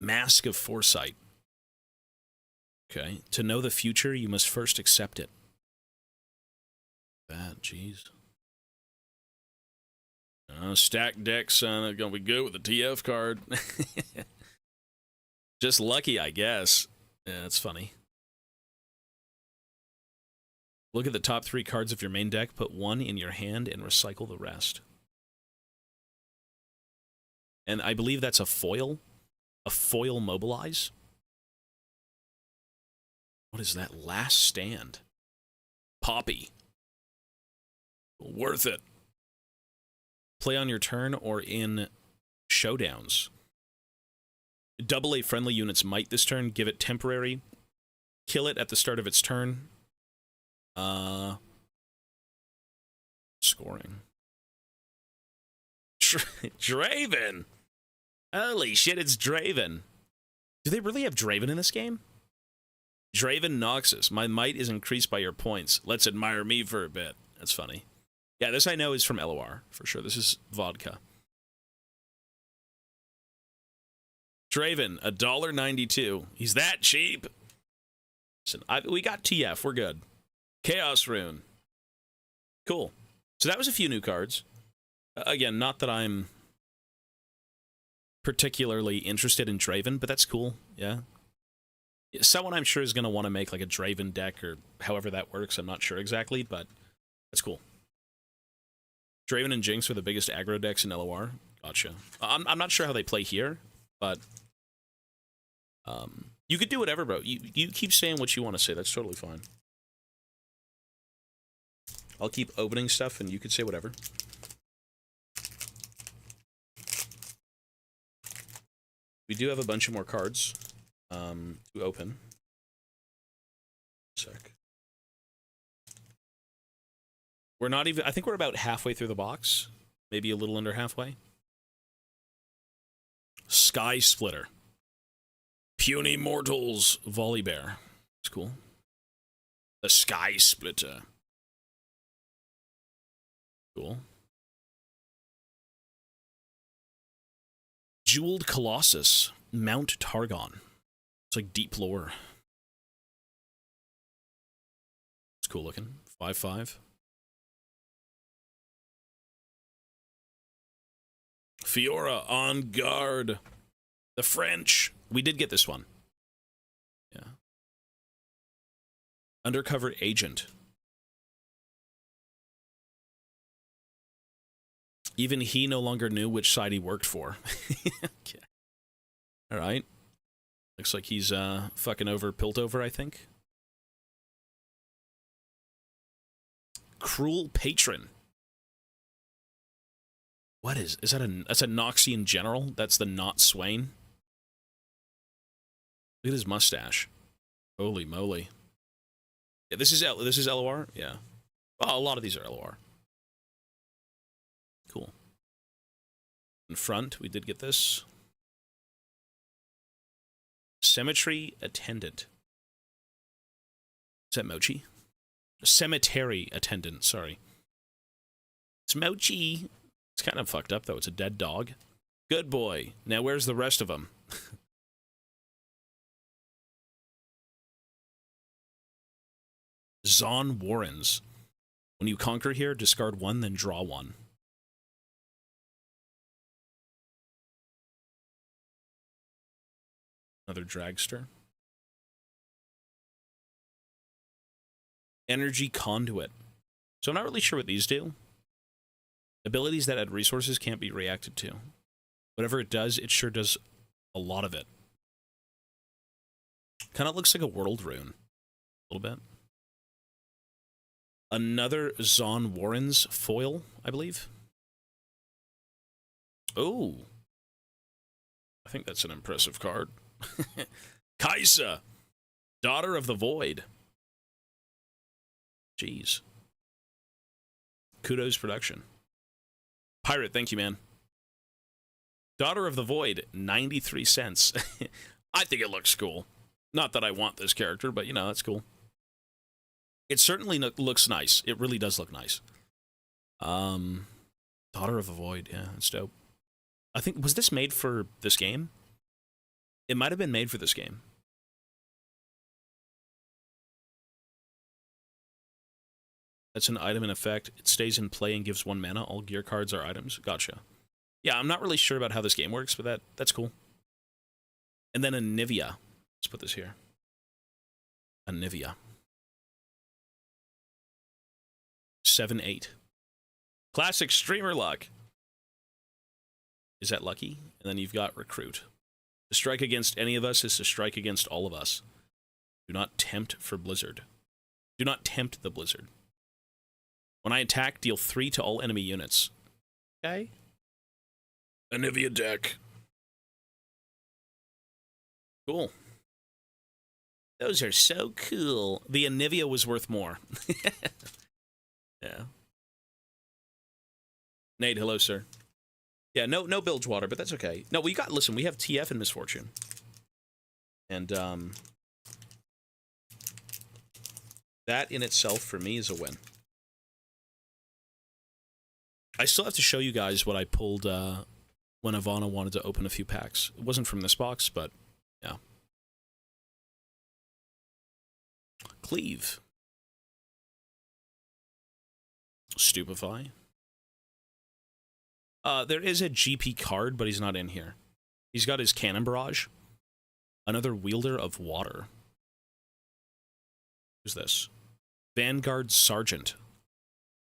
Mask of Foresight. Okay. To know the future, you must first accept it. Bad, jeez. Stack decks gonna be good with the TF card. Just lucky, I guess. Yeah, that's funny. Look at the top 3 cards of your main deck, put 1 in your hand, and recycle the rest. And I believe that's a foil. A foil mobilize. What is that? Last Stand. Poppy. Worth it. Play on your turn or in showdowns. Double a friendly unit's might this turn. Give it temporary. Kill it at the start of its turn. Scoring. Draven! Holy shit, it's Draven. Do they really have Draven in this game? Draven Noxus. My might is increased by your points. Let's admire me for a bit. That's funny. Yeah, this I know is from LOR, for sure. This is vodka. Draven, $1.92. He's that cheap. Listen, we got TF. We're good. Chaos Rune. Cool. So that was a few new cards. Again, not that I'm particularly interested in Draven, but that's cool. Yeah. Someone I'm sure is going to want to make like a Draven deck or however that works. I'm not sure exactly, but that's cool. Draven and Jinx are the biggest aggro decks in LOR. Gotcha. I'm not sure how they play here, but you could do whatever, bro. You keep saying what you want to say. That's totally fine. I'll keep opening stuff, and you could say whatever. We do have a bunch of more cards to open. Sec. We're not even... I think we're about halfway through the box. Maybe a little under halfway. Sky Splitter. Puny Mortals Volley Bear. It's cool. The Sky Splitter. Cool. Jeweled Colossus. Mount Targon. It's like deep lore. It's cool looking. 5/5. Fiora on guard. The French. We did get this one. Yeah. Undercover Agent. Even he no longer knew which side he worked for. Okay. All right. Looks like he's fucking over Piltover, I think. Cruel Patron. What is that? That's a Noxian general. That's the not Swain. Look at his mustache. Holy moly! Yeah, this is LOR. Yeah. Oh, a lot of these are LOR. Cool. In front, we did get this. Cemetery attendant. Is that Mochi? Cemetery attendant, sorry. It's Mochi. It's kind of fucked up, though. It's a dead dog. Good boy. Now, where's the rest of them? Zon Warrens. When you conquer here, discard 1, then draw 1. Another dragster. Energy Conduit. So I'm not really sure what these do. Abilities that add resources can't be reacted to. Whatever it does, it sure does a lot of it. Kind of looks like a world rune. A little bit. Another Zon Warrens foil, I believe. Oh. I think that's an impressive card. Kaisa, Daughter of the Void. Jeez. Kudos production. Pirate, thank you, man. Daughter of the Void, 93 cents. I think it looks cool. Not that I want this character, but, you know, that's cool. It certainly looks nice. It really does look nice. Daughter of the Void, yeah, that's dope. I think, was this made for this game? It might have been made for this game. That's an item in effect. It stays in play and gives 1 mana. All gear cards are items. Gotcha. Yeah, I'm not really sure about how this game works, but that's cool. And then Anivia. Let's put this here. Anivia. 7/8. Classic streamer luck. Is that lucky? And then you've got Recruit. To strike against any of us is to strike against all of us. Do not tempt for Blizzard. Do not tempt the Blizzard. When I attack, deal 3 to all enemy units. Okay. Anivia deck. Cool. Those are so cool. The Anivia was worth more. Yeah. Nate, hello, sir. Yeah, no Bilgewater, but that's okay. No, listen, we have TF and Misfortune. And, that in itself, for me, is a win. I still have to show you guys what I pulled, when Ivana wanted to open a few packs. It wasn't from this box, but, yeah. Cleave. Stupefy. There is a GP card, but he's not in here. He's got his Cannon Barrage. Another Wielder of Water. Who's this? Vanguard Sergeant.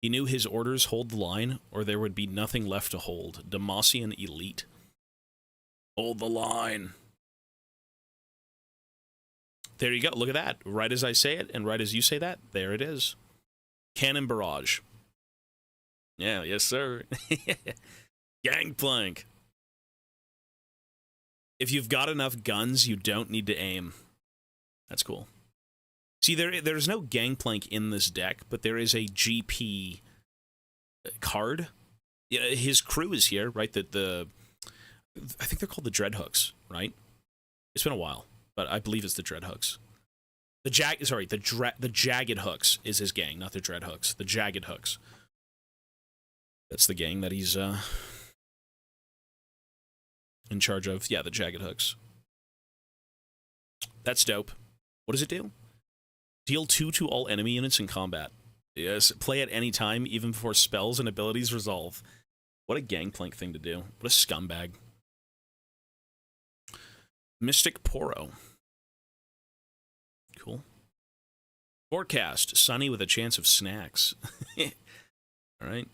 He knew his orders hold the line, or there would be nothing left to hold. Demacian Elite. Hold the line. There you go. Look at that. Right as I say it, and right as you say that, there it is. Cannon Barrage. Yeah, yes, sir. Gangplank. If you've got enough guns, you don't need to aim. That's cool. See, there's no Gangplank in this deck, but there is a GP card. Yeah, his crew is here, right? I think they're called the Dreadhooks, right? It's been a while, but I believe it's the Dreadhooks. The Jagged Hooks is his gang, not the Dreadhooks. The Jagged Hooks. That's the gang that he's in charge of. Yeah, the Jagged Hooks. That's dope. What does it do? Deal 2 to all enemy units in combat. Yes, play at any time, even before spells and abilities resolve. What a Gangplank thing to do. What a scumbag. Mystic Poro. Cool. Forecast. Sunny with a chance of snacks. All right.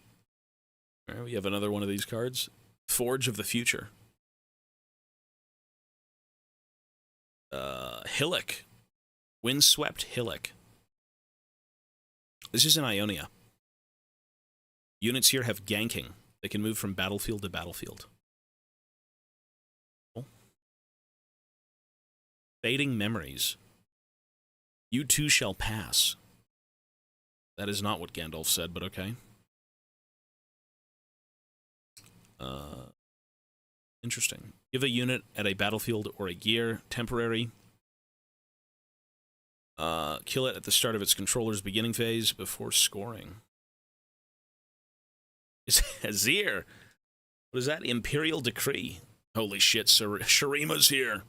All right, we have another one of these cards. Forge of the Future. Hillock. Windswept Hillock. This is in Ionia. Units here have ganking. They can move from battlefield to battlefield. Cool. Fading Memories. You too shall pass. That is not what Gandalf said, but okay. Interesting. Give a unit at a battlefield or a gear. Temporary. Kill it at the start of its controller's beginning phase before scoring. It's Azir. What is that? Imperial Decree. Holy shit, Shurima's here.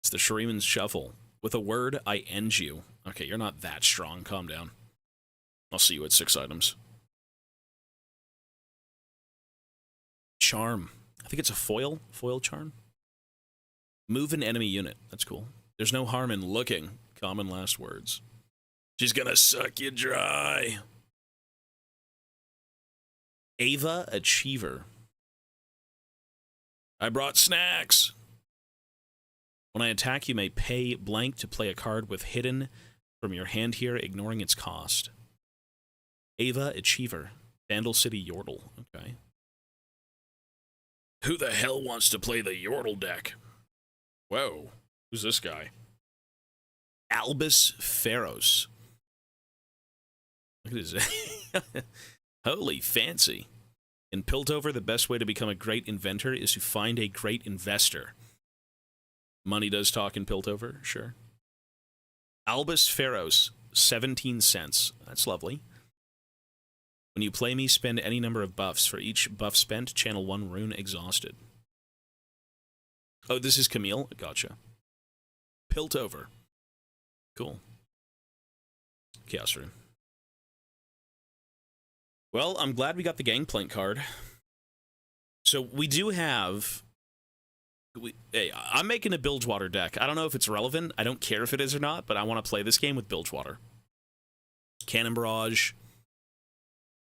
It's the Shuriman's Shuffle. With a word, I end you. Okay, you're not that strong. Calm down. I'll see you at 6 items. Charm. I think it's a foil. Foil charm. Move an enemy unit. That's cool. There's no harm in looking. Common last words. She's gonna suck you dry. Ava Achiever. I brought snacks. When I attack, you may pay blank to play a card with hidden from your hand here, ignoring its cost. Ava Achiever. Vandal City Yordle. Okay. Who the hell wants to play the Yordle deck? Whoa. Who's this guy? Albus Pharos. Look at his... Holy fancy. In Piltover, the best way to become a great inventor is to find a great investor. Money does talk in Piltover, sure. Albus Pharos, 17 cents. That's lovely. When you play me, spend any number of buffs. For each buff spent, channel 1 rune exhausted. Oh, this is Camille? Gotcha. Piltover. Cool. Chaos rune. Well, I'm glad we got the Gangplank card. So we do have... hey, I'm making a Bilgewater deck. I don't know if it's relevant. I don't care if it is or not, but I want to play this game with Bilgewater. Cannon Barrage.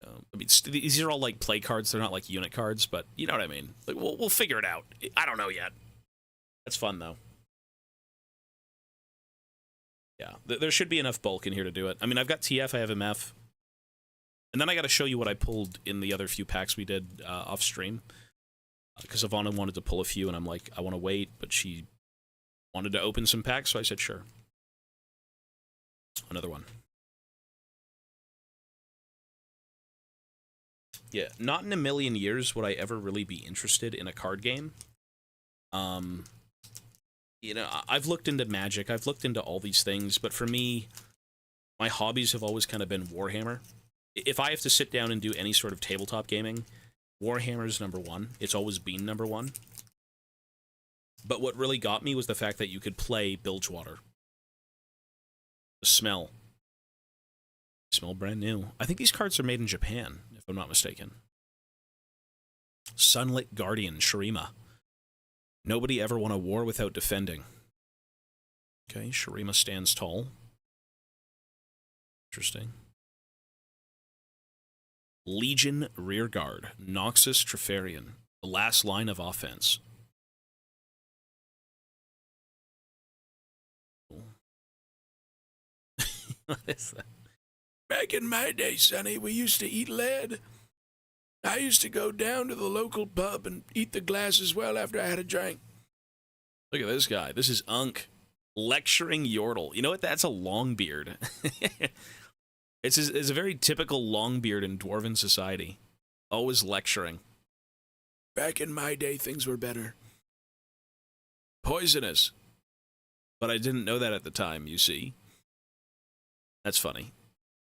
I mean, these are all like play cards. They're not like unit cards, but you know what I mean. Like, we'll figure it out. I don't know yet. That's fun, though. Yeah, there should be enough bulk in here to do it. I mean, I've got TF, I have MF. And then I got to show you what I pulled in the other few packs we did off stream. Because Ivana wanted to pull a few, and I'm like, I want to wait, but she wanted to open some packs, so I said, sure. Another one. Yeah, not in a million years would I ever really be interested in a card game. You know, I've looked into Magic, I've looked into all these things, but for me, my hobbies have always kind of been Warhammer. If I have to sit down and do any sort of tabletop gaming, Warhammer's #1. It's always been #1. But what really got me was the fact that you could play Bilgewater. The smell. Smell brand new. I think these cards are made in Japan, if I'm not mistaken. Sunlit Guardian, Shurima. Nobody ever won a war without defending. Okay, Shurima stands tall. Interesting. Legion Rearguard, Noxus Trifarian, the last line of offense. What is that? Back in my day, Sonny, we used to eat lead. I used to go down to the local pub and eat the glasses well after I had a drink. Look at this guy. This is Unk. Lecturing Yordle. You know what? That's a long beard. It's a very typical long beard in Dwarven society. Always lecturing. Back in my day, things were better. Poisonous. But I didn't know that at the time, you see. That's funny.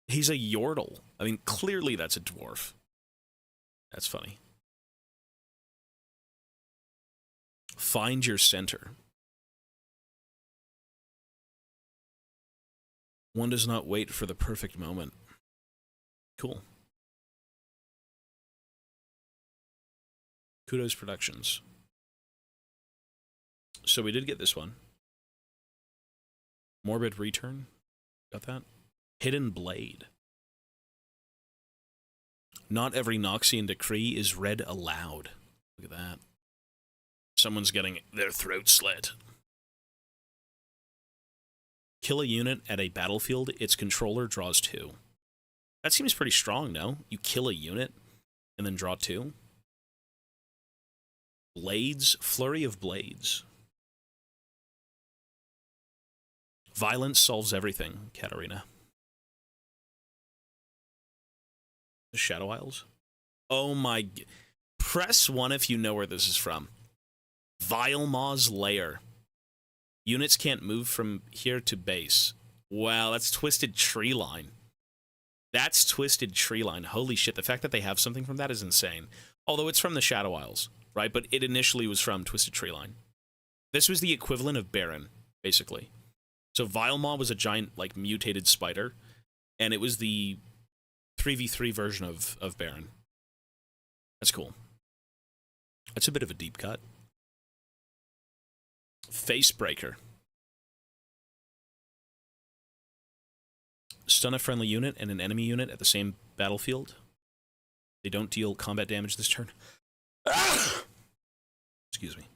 He's a Yordle. I mean, clearly that's a dwarf. That's funny. Find your center. One does not wait for the perfect moment. Cool. Kudos Productions. So we did get this one. Morbid Return. Got that? Hidden Blade. Not every Noxian decree is read aloud. Look at that. Someone's getting their throat slit. Kill a unit at a battlefield, its controller draws 2. That seems pretty strong, no? You kill a unit and then draw 2. Blades, Flurry of Blades. Violence solves everything, Katarina. The Shadow Isles? Oh my... Press 1 if you know where this is from. Vilemaw's Lair. Units can't move from here to base. Wow, that's Twisted Treeline. That's Twisted Treeline. Holy shit, the fact that they have something from that is insane. Although it's from the Shadow Isles, right? But it initially was from Twisted Treeline. This was the equivalent of Baron, basically. So Vilemaw was a giant, like, mutated spider, and it was the 3v3 version of Baron. That's cool. That's a bit of a deep cut. Facebreaker. Stun a friendly unit and an enemy unit at the same battlefield. They don't deal combat damage this turn. Ah! Excuse me.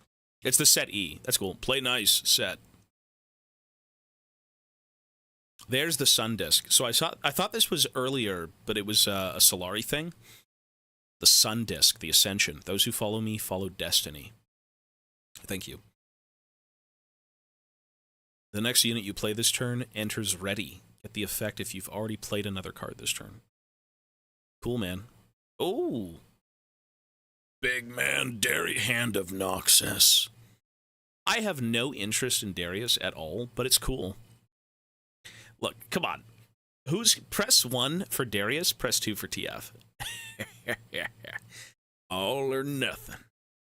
It's the set E. That's cool. Play nice, set. There's the Sun Disk. So I thought this was earlier, but it was a Solari thing. The Sun Disk, the Ascension. Those who follow me follow destiny. Thank you. The next unit you play this turn enters ready. Get the effect if you've already played another card this turn. Cool, man. Oh! Big man, Hand of Noxus. I have no interest in Darius at all, but it's cool. Look, come on. Press 1 for Darius, press 2 for TF. All or nothing.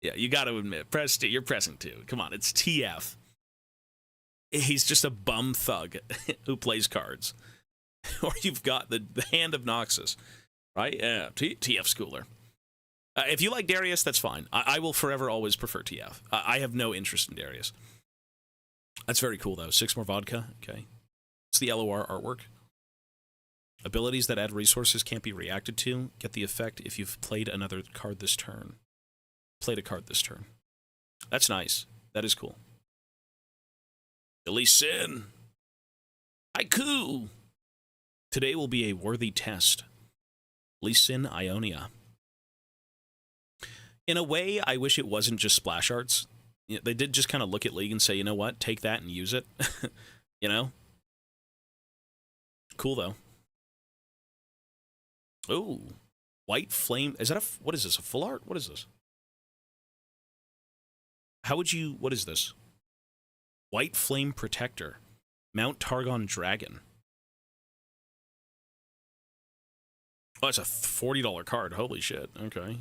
Yeah, you got to admit, you're pressing 2. Come on, it's TF. He's just a bum thug who plays cards. Or you've got the Hand of Noxus, right? Yeah, TF Schooler. If you like Darius, that's fine. I will forever always prefer TF. I have no interest in Darius. That's very cool, though. 6 more vodka. Okay. It's the LOR artwork. Abilities that add resources can't be reacted to. Get the effect if you've played another card this turn. Played a card this turn. That's nice. That is cool. Lee Sin. Haiku. Today will be a worthy test. Lee Sin Ionia. In a way, I wish it wasn't just splash arts. You know, they did just kind of look at League and say, you know what, take that and use it. You know? Cool, though. Ooh. White Flame. Is that what is this, a full art? What is this? How would you, what is this? White Flame Protector. Mount Targon Dragon. Oh, it's a $40 card. Holy shit. Okay.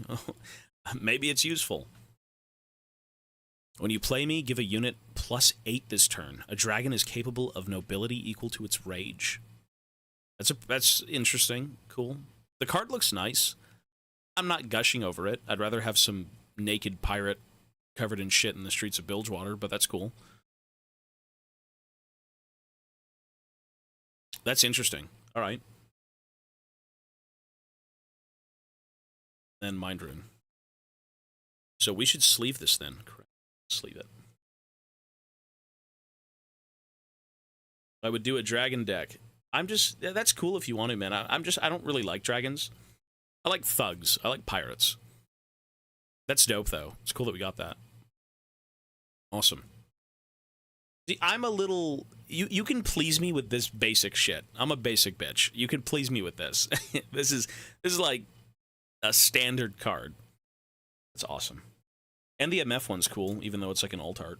Maybe it's useful. When you play me, give a unit +8 this turn. A dragon is capable of nobility equal to its rage. That's interesting. Cool. The card looks nice. I'm not gushing over it. I'd rather have some naked pirate covered in shit in the streets of Bilgewater, but that's cool. That's interesting. All right. Then Mind Rune. So we should sleeve this then. Correct. Sleeve it. I would do a dragon deck. That's cool if you want to, man. I don't really like dragons. I like thugs. I like pirates. That's dope, though. It's cool that we got that. Awesome. See, I'm a little... You can please me with this basic shit. I'm a basic bitch. You can please me with this. This is like a standard card. That's awesome. And the MF one's cool, even though it's like an alt art.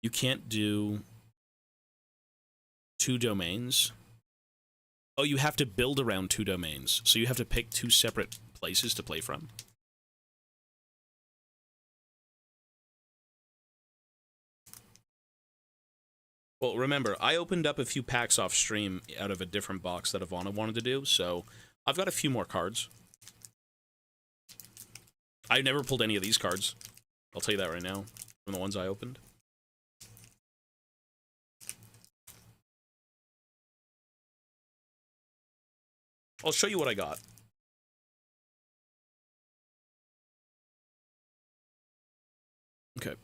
You can't do 2 domains. Oh, you have to build around 2 domains. So you have to pick 2 separate places to play from. Well, remember, I opened up a few packs off stream out of a different box that Ivana wanted to do, so I've got a few more cards. I never pulled any of these cards. I'll tell you that right now, from the ones I opened. I'll show you what I got. Okay.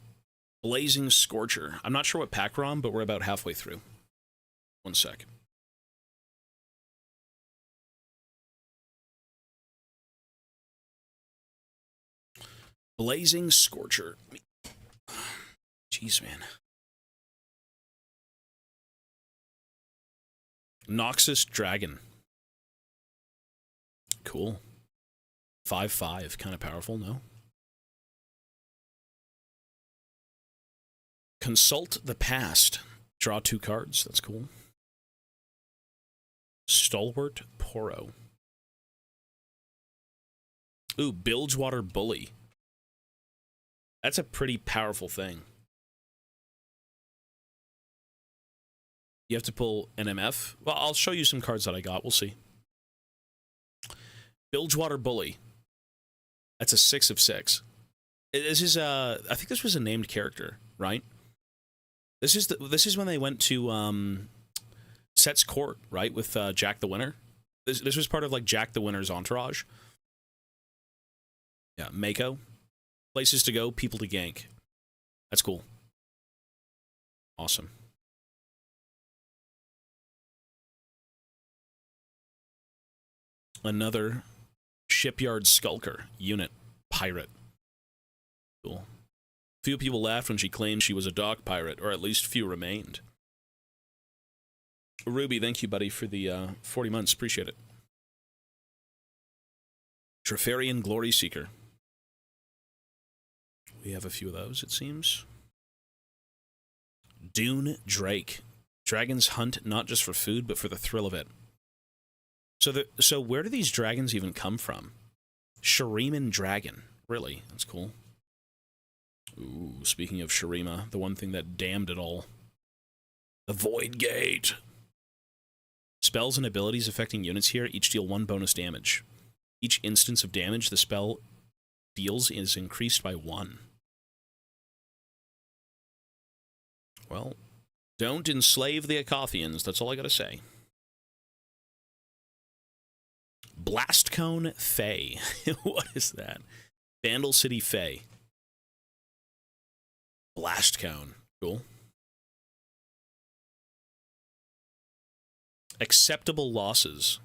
Blazing Scorcher. I'm not sure what pack we're on, but we're about halfway through. One sec. Blazing Scorcher. Jeez, man. Noxus Dragon. Cool. 5/5. Kind of powerful, no? Consult the Past. Draw 2 cards. That's cool. Stalwart Poro. Ooh, Bilgewater Bully. That's a pretty powerful thing. You have to pull an MF. Well, I'll show you some cards that I got. We'll see. Bilgewater Bully. That's a 6 of 6. This is I think this was a named character, right? This is when they went to Set's Court, right, with Jack the Winner. This was part of like Jack the Winner's entourage. Yeah, Mako. Places to go, people to gank. That's cool. Awesome. Another Shipyard Skulker unit. Pirate. Cool. Few people laughed when she claimed she was a dock pirate, or at least few remained. Ruby, thank you, buddy, for the 40 months. Appreciate it. Treferian Glory Seeker. We have a few of those, it seems. Dune Drake. Dragons hunt not just for food, but for the thrill of it. So where do these dragons even come from? Shuriman Dragon. Really? That's cool. Ooh, speaking of Shurima, the one thing that damned it all. The Void Gate. Spells and abilities affecting units here each deal 1 bonus damage. Each instance of damage the spell deals is increased by 1. Well, don't enslave the Akathians, that's all I gotta say. Blast Cone Fae. What is that? Vandal City Fae. Blast Cone. Cool. Acceptable losses.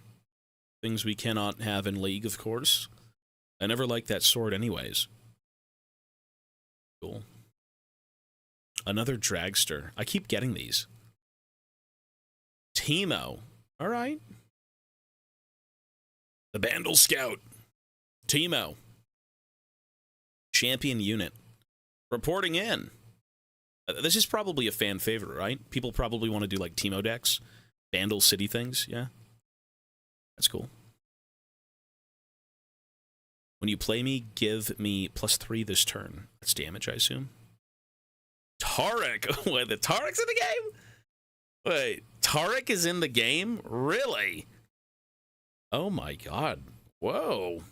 Things we cannot have in League, of course. I never liked that sword anyways. Cool. Another Dragster. I keep getting these. Teemo. Alright. The Bandle Scout. Teemo. Champion unit. Reporting in. This is probably a fan favorite, right? People probably want to do like Teemo decks. Bandle City things, yeah. That's cool. When you play me, give me +3 this turn. That's damage, I assume. Taric! Wait, the Taric's in the game? Wait, Taric is in the game? Really? Oh my god. Whoa.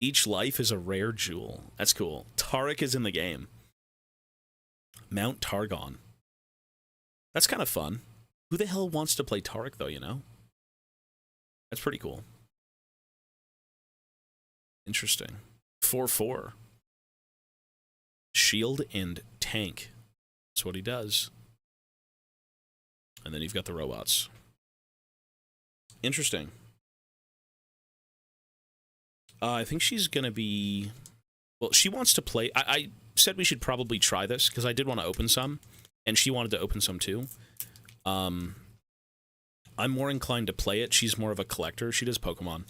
Each life is a rare jewel. That's cool. Taric is in the game. Mount Targon. That's kind of fun. Who the hell wants to play Taric, though, you know? That's pretty cool. Interesting. 4/4. Shield and tank. That's what he does. And then you've got the robots. Interesting. I think she's going to be... Well, she wants to play... I said we should probably try this, because I did want to open some, and she wanted to open some too. I'm more inclined to play it. She's more of a collector. She does Pokemon.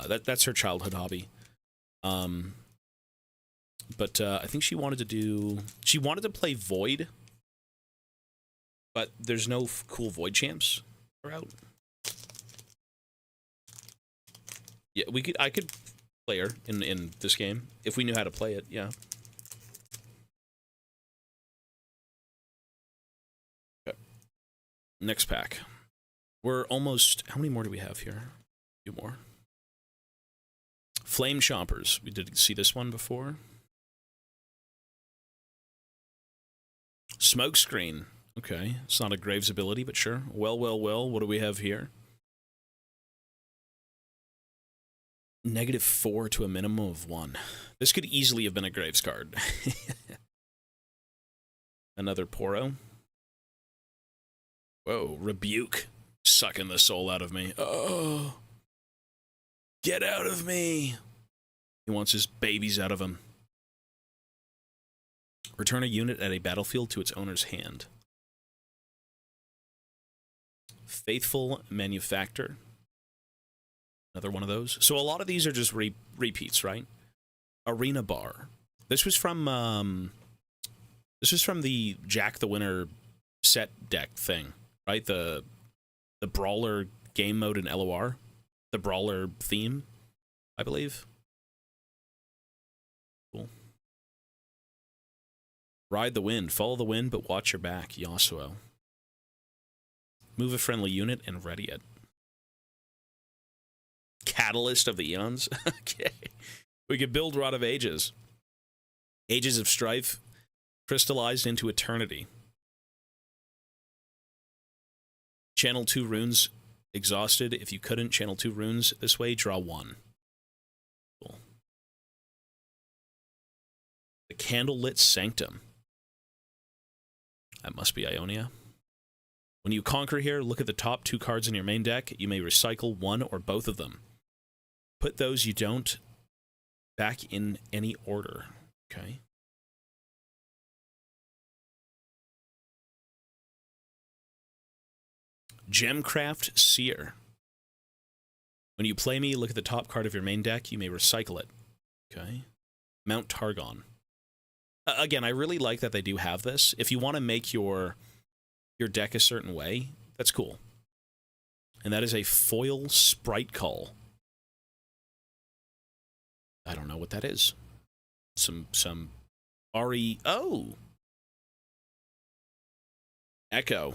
That's her childhood hobby. But I think she wanted to do... She wanted to play Void, but there's no cool Void champs are out. Yeah, I could play her in this game if we knew how to play it. Yeah. Okay. Next pack. We're almost... How many more do we have here? A few more. Flame Chompers. We did see this one before. Smokescreen. Okay. It's not a Graves ability, but sure. Well. What do we have here? -4 to a minimum of 1. This could easily have been a Graves card. Another Poro. Whoa, Rebuke. Sucking the soul out of me. Oh. Get out of me. He wants his babies out of him. Return a unit at a battlefield to its owner's hand. Faithful Manufactor. Another one of those. So a lot of these are just repeats, right? Arena Bar. This was from the Jack the Winner set deck thing, right? The Brawler game mode in LOR, the Brawler theme, I believe. Cool. Ride the wind, follow the wind, but watch your back, Yasuo. Move a friendly unit and ready it. Catalyst of the Eons. Okay. We could build Rod of Ages. Ages of Strife crystallized into eternity. Channel 2 runes exhausted. If you couldn't channel 2 runes this way, draw 1. Cool. The Candlelit Sanctum. That must be Ionia. When you conquer here, look at the top 2 cards in your main deck. You may recycle one or both of them. Put those you don't back in any order. Okay. Gemcraft Seer. When you play me, look at the top card of your main deck. You may recycle it. Okay. Mount Targon. Again, I really like that they do have this. If you want to make your deck a certain way, that's cool. And that is a foil Sprite Call. I don't know what that is. Some RE. Oh! Echo.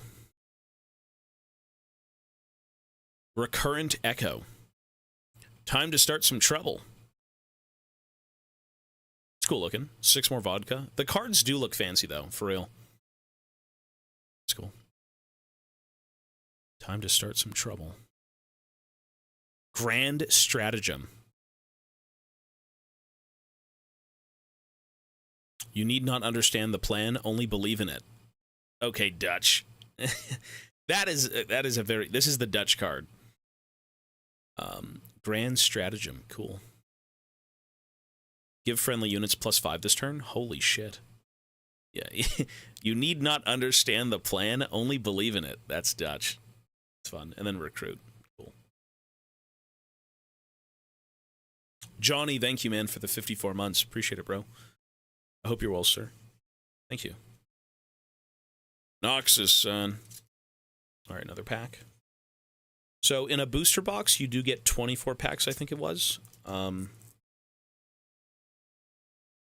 Recurrent Echo. Time to start some trouble. It's cool looking. 6 more vodka. The cards do look fancy, though, for real. It's cool. Time to start some trouble. Grand Stratagem. You need not understand the plan, only believe in it. Okay, Dutch. That is a very... This is the Dutch card. Grand Stratagem. Cool. Give friendly units +5 this turn. Holy shit. Yeah. You need not understand the plan, only believe in it. That's Dutch. It's fun. And then recruit. Cool. Johnny, thank you, man, for the 54 months. Appreciate it, bro. I hope you're well, sir. Thank you. Noxus, son. All right, another pack. So in a booster box, you do get 24 packs, I think it was.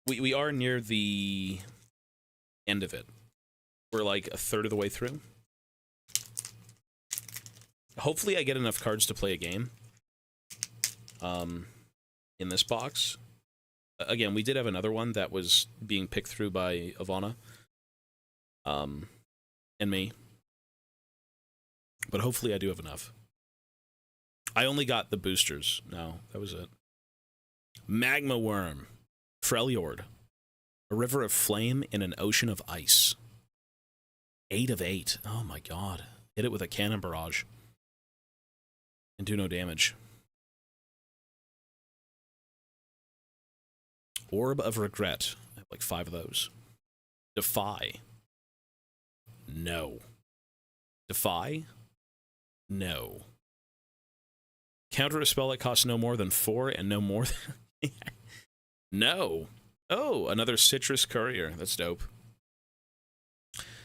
We are near the end of it. We're like a third of the way through. Hopefully I get enough cards to play a game in this box. Again, we did have another one that was being picked through by Ivana and me. But hopefully I do have enough. I only got the boosters. No, that was it. Magma Worm. Freljord. A river of flame in an ocean of ice. 8 of 8. Oh my god. Hit it with a cannon barrage. And do no damage. Orb of Regret. I have like 5 of those. Defy. No. Defy? No. Counter a spell that costs no more than 4 and no more than... No. Oh, another Citrus Courier. That's dope.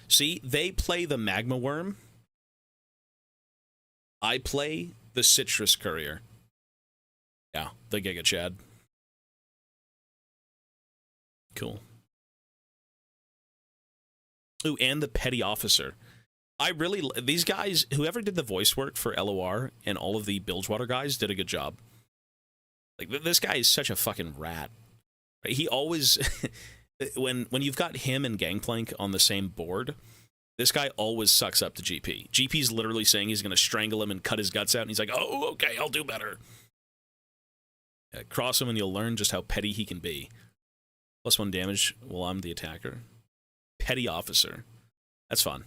See, they play the Magma Worm. I play the Citrus Courier. Yeah, the Giga Chad. Cool. Ooh, and the Petty Officer. I really... These guys, whoever did the voice work for LOR and all of the Bilgewater guys did a good job. Like, this guy is such a fucking rat. He always... when you've got him and Gangplank on the same board, this guy always sucks up to GP. GP's literally saying he's going to strangle him and cut his guts out, and he's like, oh, okay, I'll do better. Yeah, cross him and you'll learn just how petty he can be. +1 damage while I'm the attacker. Petty Officer. That's fun.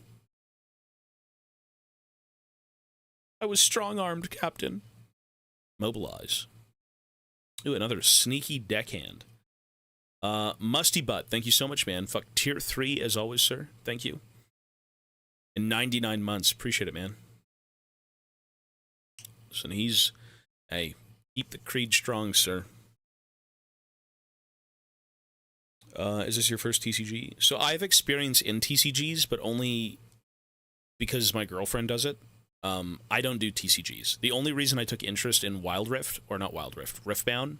I was strong-armed, Captain. Mobilize. Ooh, another sneaky deckhand. Musty Butt, thank you so much, man. Fuck, tier 3 as always, sir. Thank you. In 99 months. Appreciate it, man. Listen, he's... Hey, keep the creed strong, sir. Is this your first TCG? So I have experience in TCGs, but only because my girlfriend does it. I don't do TCGs. The only reason I took interest in Wild Rift, or not Wild Rift, Riftbound,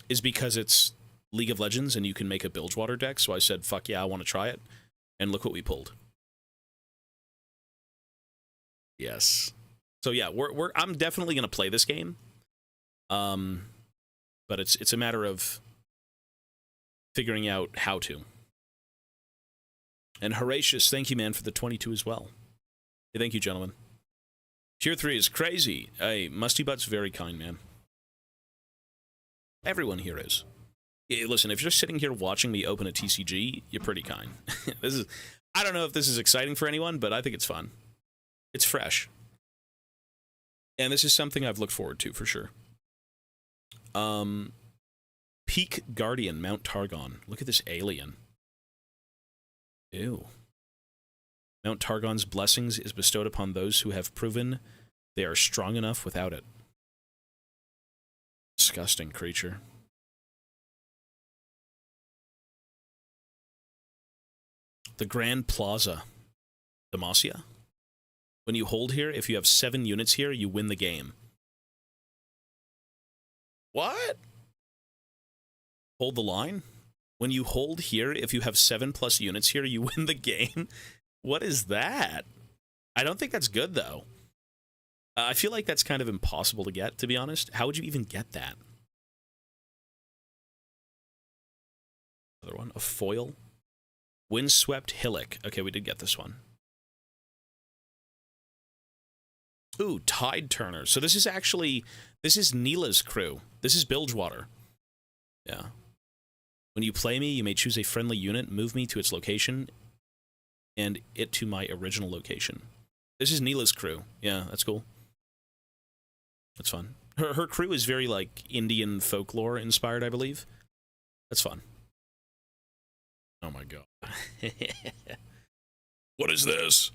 is because it's League of Legends and you can make a Bilgewater deck, so I said, fuck yeah, I want to try it. And look what we pulled. Yes. So yeah, I'm definitely going to play this game. But it's a matter of figuring out how to. And Horatius, thank you, man, for the 22 as well. Hey, thank you, gentlemen. Tier 3 is crazy. Hey, Musty Butt's very kind, man. Everyone here is. Yeah, listen, if you're sitting here watching me open a TCG, you're pretty kind. I don't know if this is exciting for anyone, but I think it's fun. It's fresh. And this is something I've looked forward to, for sure. Peak Guardian, Mount Targon. Look at this alien. Ew. Mount Targon's blessings is bestowed upon those who have proven they are strong enough without it. Disgusting creature. The Grand Plaza. Demacia. When you hold here, if you have 7 units here, you win the game. What? Hold the line? When you hold here, if you have 7+ units here, you win the game? What is that? I don't think that's good, though. I feel like that's kind of impossible to get, to be honest. How would you even get that? Another one. A foil. Windswept Hillock. Okay, we did get this one. Ooh, Tide Turner. So this is actually... This is Neela's crew. This is Bilgewater. Yeah. When you play me, you may choose a friendly unit, move me to its location, and it to my original location. This is Neela's crew. Yeah, that's cool. That's fun. Her crew is very, like, Indian folklore inspired, I believe. That's fun. Oh my god. What is this?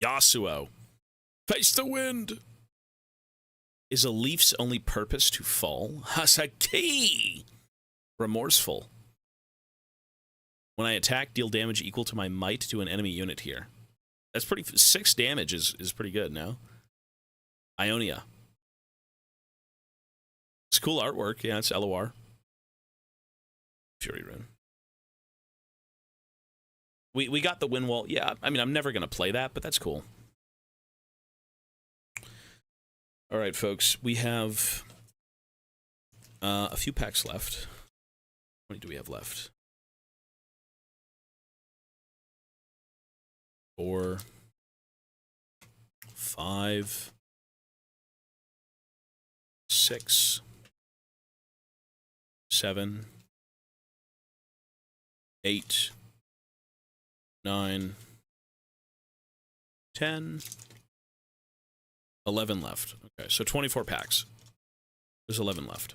Yasuo. Face the wind! Is a leaf's only purpose to fall? Hasaki! Remorseful. When I attack, deal damage equal to my might to an enemy unit here. That's pretty... 6 damage is pretty good, no? Ionia. It's cool artwork. Yeah, it's LOR. Fury Rune. We got the Wind Wall. Yeah, I mean, I'm never going to play that, but that's cool. All right, folks. We have a few packs left. How many do we have left? 4, 5, 6, 7, 8, 9, 10, 11 left. Okay, so 24 packs. There's 11 left.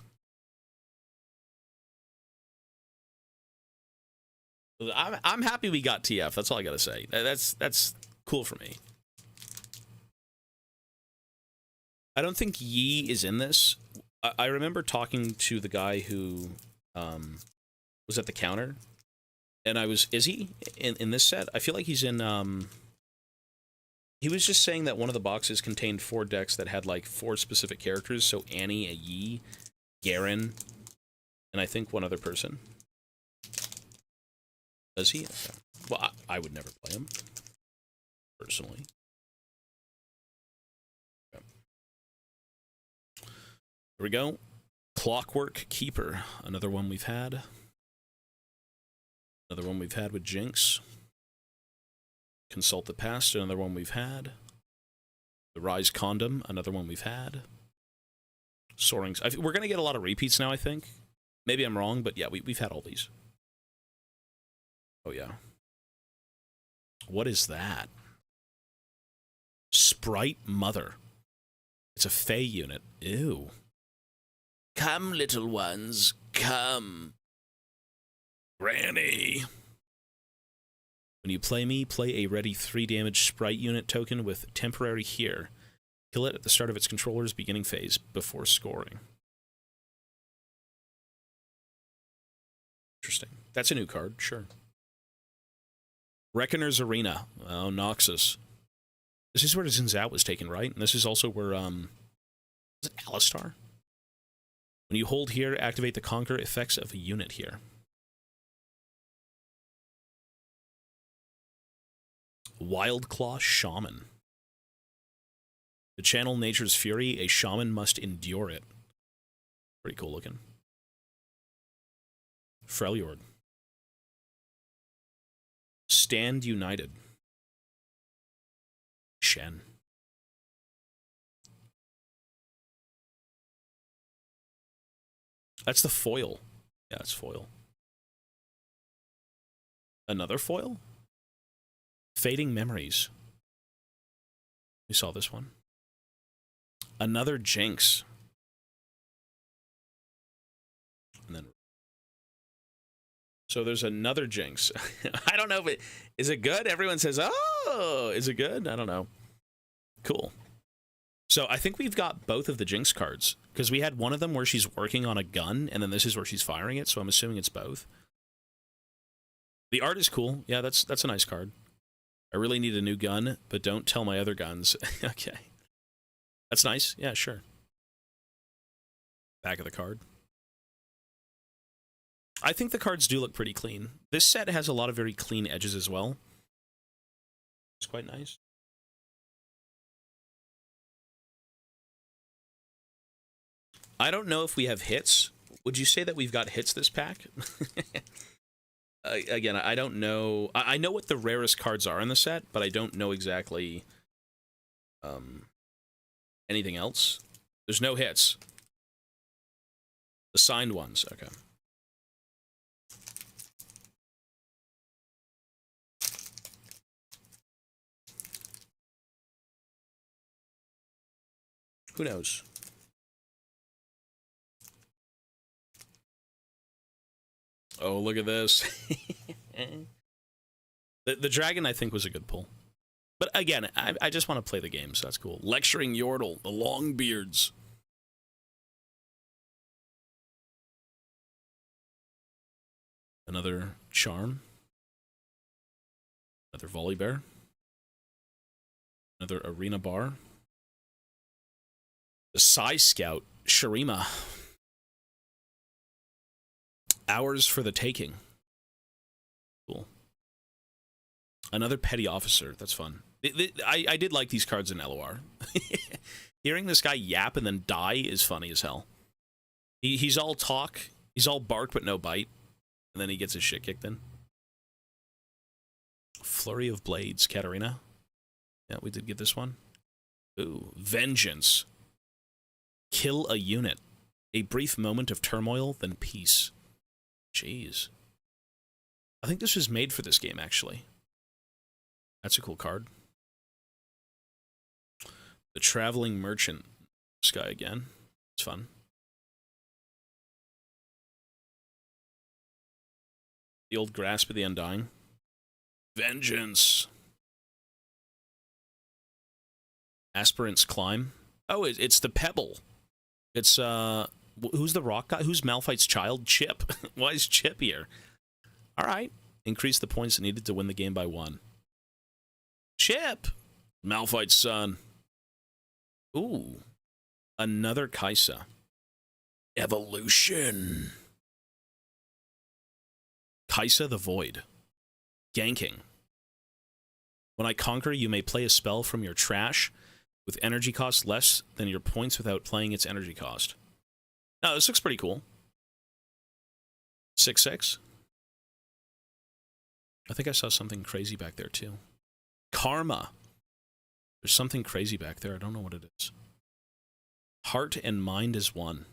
I'm happy we got TF. That's all I gotta say. That's cool for me. I don't think Yi is in this. I remember talking to the guy who was at the counter, and is he in this set? I feel like he's in. He was just saying that one of the boxes contained 4 decks that had like 4 specific characters. So Annie, a Yi, Garen, and I think one other person. Does he? Okay. Well, I would never play him personally. Okay. Here we go. Clockwork Keeper, another one we've had. Another one we've had with Jinx. Consult the Past, another one we've had. The Rise Condom, another one we've had. Soaring... We're going to get a lot of repeats now, I think. Maybe I'm wrong, but yeah, we've had all these. Oh, yeah. What is that? Sprite Mother. It's a Fey unit. Ew. Come, little ones, come. Granny. When you play me, play a ready 3 damage Sprite unit token with temporary here. Kill it at the start of its controller's beginning phase before scoring. Interesting. That's a new card, sure. Reckoner's Arena. Oh, Noxus. This is where the Zinzao was taken, right? And this is also where, is it Alistar? When you hold here, activate the conquer effects of a unit here. Wildclaw Shaman. To channel nature's fury, a shaman must endure it. Pretty cool looking. Freljord. Stand United. Shen. That's the foil. Yeah, it's foil. Another foil? Fading Memories. We saw this one. Another Jinx. And then... So there's another Jinx. I don't know if it... Is it good? Everyone says, oh, is it good? I don't know. Cool. So I think we've got both of the Jinx cards. Because we had one of them where she's working on a gun, and then this is where she's firing it, so I'm assuming it's both. The art is cool. Yeah, that's a nice card. I really need a new gun, but don't tell my other guns. Okay. That's nice. Yeah, sure. Back of the card. I think the cards do look pretty clean. This set has a lot of very clean edges as well. It's quite nice. I don't know if we have hits. Would you say that we've got hits this pack? Again, I don't know. I know what the rarest cards are in the set, but I don't know exactly anything else. There's no hits. The signed ones, okay. Who knows? Oh, look at this. The dragon, I think, was a good pull. But again, I just want to play the game, so that's cool. Lecturing Yordle, the Longbeards. Another Charm. Another Volibear. Another Arena Bar. The Psy Scout, Shurima. Hours for the Taking. Cool. Another Petty Officer. That's fun. I did like these cards in LOR. Hearing this guy yap and then die is funny as hell. He's all talk. He's all bark but no bite. And then he gets his shit kicked in. Flurry of Blades, Katarina. Yeah, we did get this one. Ooh, Vengeance. Kill a unit. A brief moment of turmoil, then peace. Jeez. I think this was made for this game, actually. That's a cool card. The Traveling Merchant. This guy again. It's fun. The Old Grasp of the Undying. Vengeance. Aspirant's Climb. Oh, it's the Pebble. It's, who's the rock guy? Who's Malphite's child? Chip. Why is Chip here? All right. Increase the points needed to win the game by 1. Chip! Malphite's son. Ooh. Another Kaisa. Evolution. Kaisa the Void. Ganking. When I conquer, you may play a spell from your trash with energy cost less than your points without playing its energy cost. Oh, this looks pretty cool. 6/6. I think I saw something crazy back there, too. Karma. There's something crazy back there. I don't know what it is. Heart and Mind is one.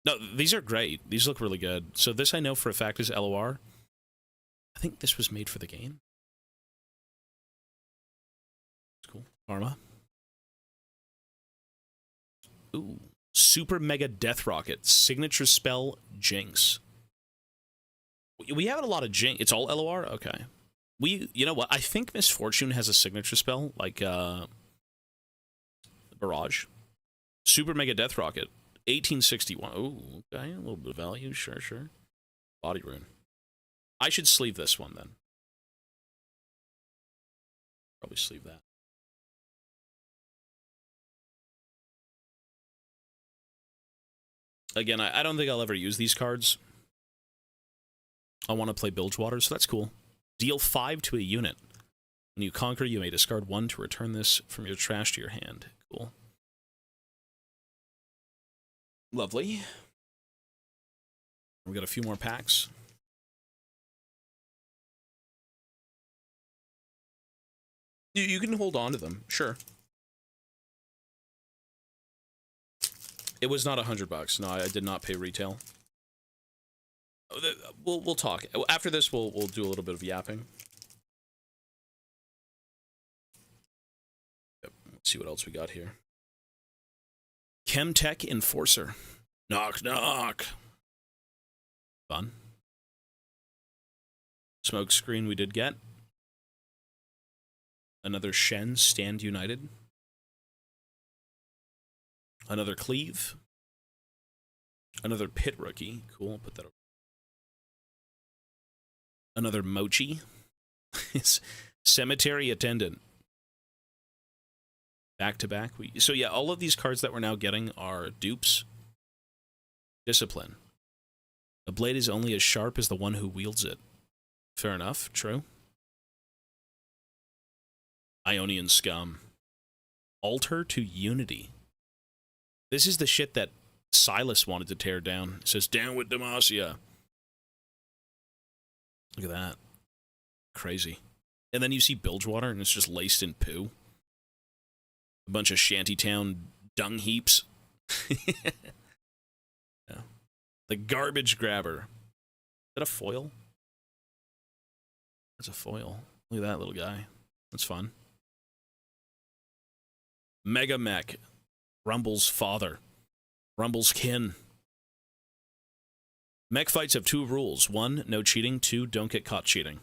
No, these are great. These look really good. So this I know for a fact is LOR. I think this was made for the game. It's cool. Karma. Ooh. Super Mega Death Rocket. Signature Spell, Jinx. We have a lot of Jinx. It's all LOR? Okay. You know what? I think Misfortune has a signature spell, like Barrage. Super Mega Death Rocket, 1861. Oh, okay, a little bit of value, sure. Body Rune. I should sleeve this one, then. Probably sleeve that. Again, I don't think I'll ever use these cards. I want to play Bilgewater, so that's cool. Deal 5 to a unit. When you conquer, you may discard 1 to return this from your trash to your hand. Cool. Lovely. We got a few more packs. You can hold on to them, sure. It was not $100. No, I did not pay retail. We'll talk after this. We'll do a little bit of yapping. Yep. Let's see what else we got here. Chemtech Enforcer. Knock knock. Fun. Smoke screen we did get. Another Shen, Stand United. Another Cleave. Another Pit Rookie. Cool, put that over. Another Mochi. Cemetery Attendant. Back to back. So yeah, all of these cards that we're now getting are dupes. Discipline. A blade is only as sharp as the one who wields it. Fair enough, true. Ionian Scum. Altar to Unity. This is the shit that Silas wanted to tear down. It says, down with Demacia. Look at that. Crazy. And then you see Bilgewater, and it's just laced in poo. A bunch of shantytown dung heaps. Yeah. The Garbage Grabber. Is that a foil? That's a foil. Look at that little guy. That's fun. Mega Mech. Rumble's father. Rumble's kin. Mech fights have 2 rules. 1, no cheating. 2, don't get caught cheating.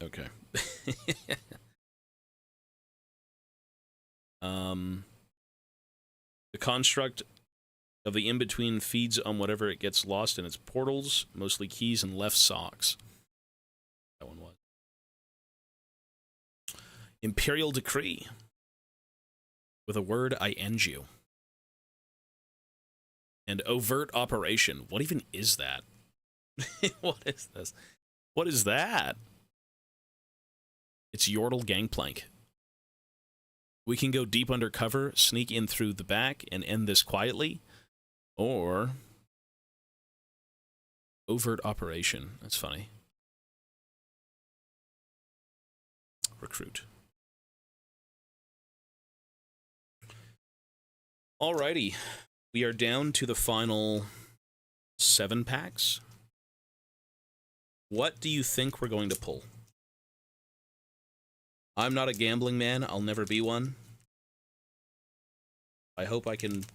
Okay. The construct of the in-between feeds on whatever it gets lost in its portals, mostly keys and left socks. That one was. Imperial Decree. With a word, I end you. And Overt Operation. What even is that? What is this? What is that? It's Yordle Gangplank. We can go deep undercover, sneak in through the back, and end this quietly. Or Overt Operation. That's funny. Recruit. Alrighty. We are down to the final 7 packs. What do you think we're going to pull? I'm not a gambling man. I'll never be one. I hope I can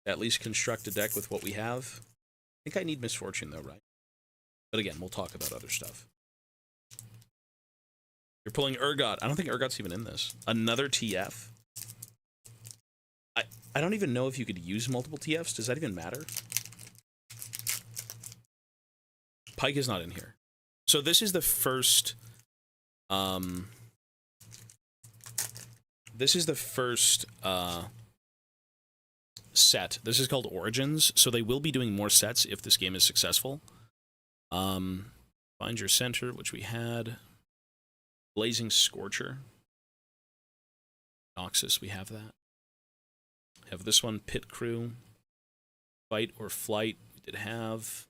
at least construct a deck with what we have. I think I need Misfortune, though, right? But again, we'll talk about other stuff. You're pulling Urgot. I don't think Urgot's even in this. Another TF. I don't even know if you could use multiple TFs. Does that even matter? Pike is not in here. So this is the first... This is the first set. This is called Origins, so they will be doing more sets if this game is successful. Find Your Center, which we had. Blazing Scorcher. Noxus, we have that. Have this one, Pit Crew. Fight or Flight, we did have.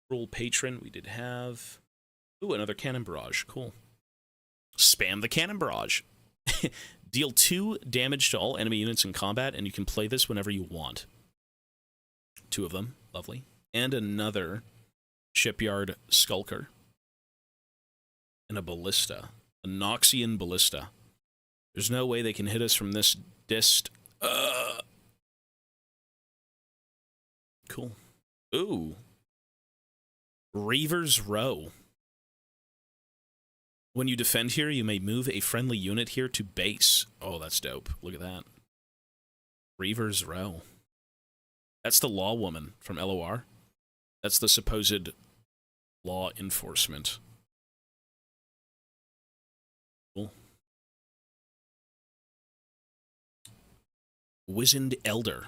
Cruel Patron, we did have. Ooh, another Cannon Barrage, cool. Spam the Cannon Barrage. Deal 2 damage to all enemy units in combat, and you can play this whenever you want. 2 of them, lovely. And another Shipyard Skulker. And a Ballista. A Noxian Ballista. There's no way they can hit us from this dist. Cool. Ooh. Reaver's Row. When you defend here, you may move a friendly unit here to base. Oh, that's dope. Look at that. Reaver's Row. That's the law woman from LOR. That's the supposed law enforcement. Cool. Wizened Elder.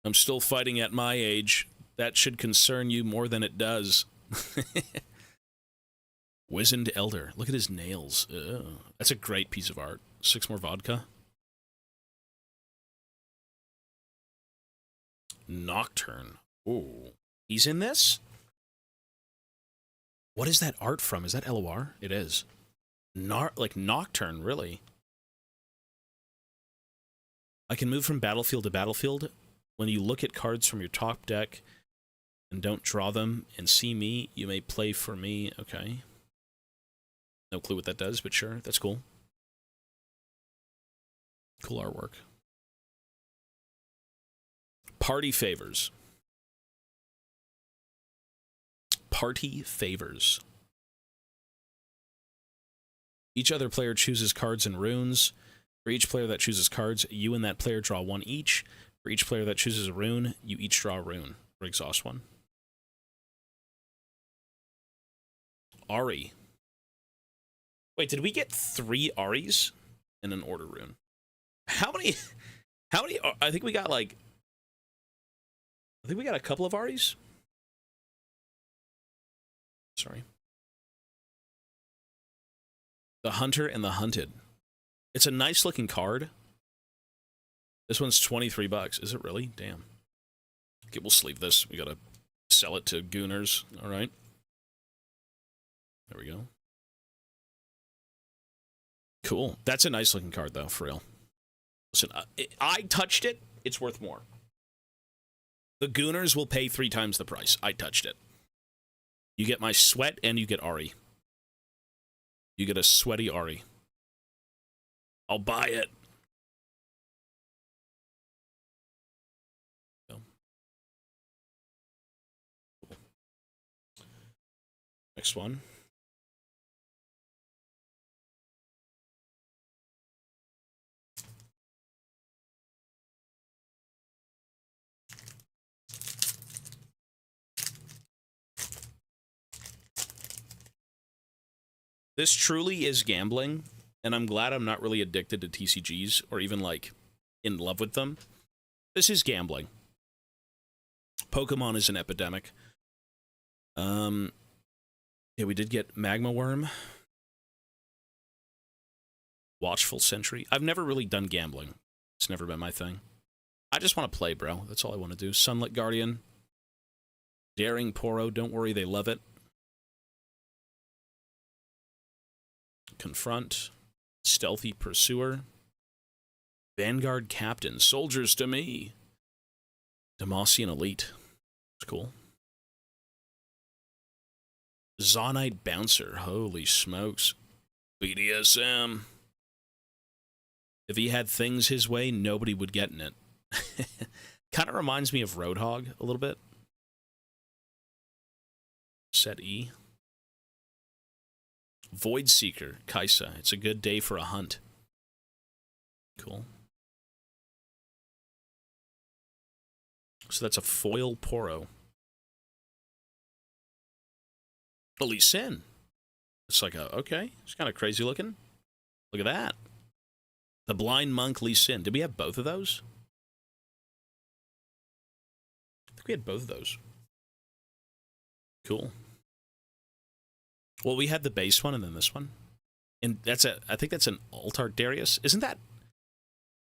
I'm still fighting at my age. That should concern you more than it does. Wizened Elder. Look at his nails. Ugh. That's a great piece of art. 6 more vodka. Nocturne. Ooh. He's in this? What is that art from? Is that LOR? It is. Like Nocturne, really. I can move from battlefield to battlefield. When you look at cards from your top deck and don't draw them and see me, you may play for me. Okay. No clue what that does, but sure, that's cool. Cool artwork. Party favors. Party favors. Each other player chooses cards and runes. For each player that chooses cards, you and that player draw 1 each. For each player that chooses a rune, you each draw a rune. Or exhaust 1. Ari. Wait, did we get 3 Aris in an order rune? How many? I think we got like... I think we got a couple of Aris. Sorry. The Hunter and the Hunted. It's a nice looking card. This one's 23 bucks. Is it really? Damn. Okay, we'll sleeve this. We gotta sell it to gooners. All right. There we go. Cool. That's a nice looking card, though, for real. Listen, I touched it. It's worth more. The gooners will pay 3 times the price. I touched it. You get my sweat and you get Ari. You get a sweaty Ari. I'll buy it. Next one. This truly is gambling, and I'm glad I'm not really addicted to TCGs or even, like, in love with them. This is gambling. Pokemon is an epidemic. Yeah, we did get Magma Worm. Watchful Sentry. I've never really done gambling. It's never been my thing. I just want to play, bro. That's all I want to do. Sunlit Guardian. Daring Poro. Don't worry, they love it. Confront. Stealthy Pursuer. Vanguard Captain. Soldiers to me. Demacian Elite. It's cool. Zonite Bouncer. Holy smokes. BDSM. If he had things his way, nobody would get in it. Kind of reminds me of Roadhog a little bit. Set E. Void Seeker, Kaisa. It's a good day for a hunt. Cool. So that's a foil Poro. Lee Sin. It's like a, okay, it's kind of crazy looking. Look at that. The Blind Monk Lee Sin. Did we have both of those? I think we had both of those. Cool. Well, we had the base one and then this one. And that's a, I think that's an Alt-Art Darius. Isn't that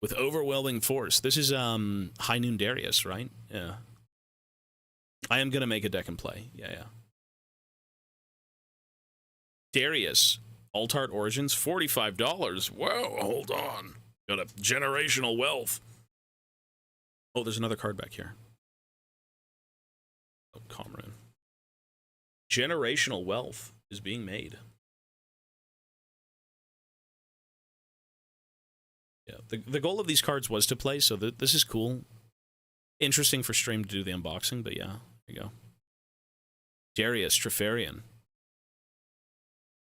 with Overwhelming Force? This is High Noon Darius, right? Yeah. I am going to make a deck and play. Yeah. Darius, Alt-Art Origins, $45. Whoa, hold on. Got a generational wealth. Oh, there's another card back here. Oh, Comrade. Generational wealth is being made. Yeah, the goal of these cards was to play, so this is cool. Interesting for stream to do the unboxing, but yeah, there you go. Darius, Trifarian.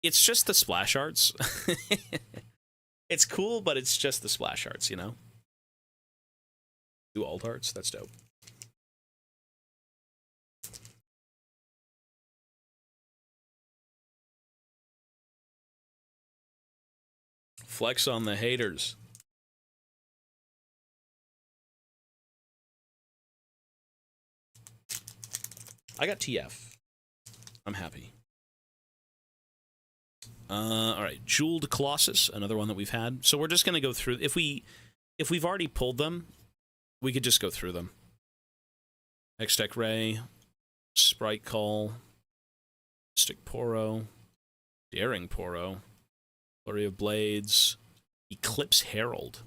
it's just the splash arts. It's cool, but it's just the splash arts, you know? 2 alt arts? That's dope. Flex on the haters. I got TF. I'm happy. All right, Jeweled Colossus, another one that we've had. So we're just gonna go through. If we've already pulled them, we could just go through them. Hextech Ray, Sprite Call, Stick Poro, Daring Poro, Flurry of Blades, Eclipse Herald,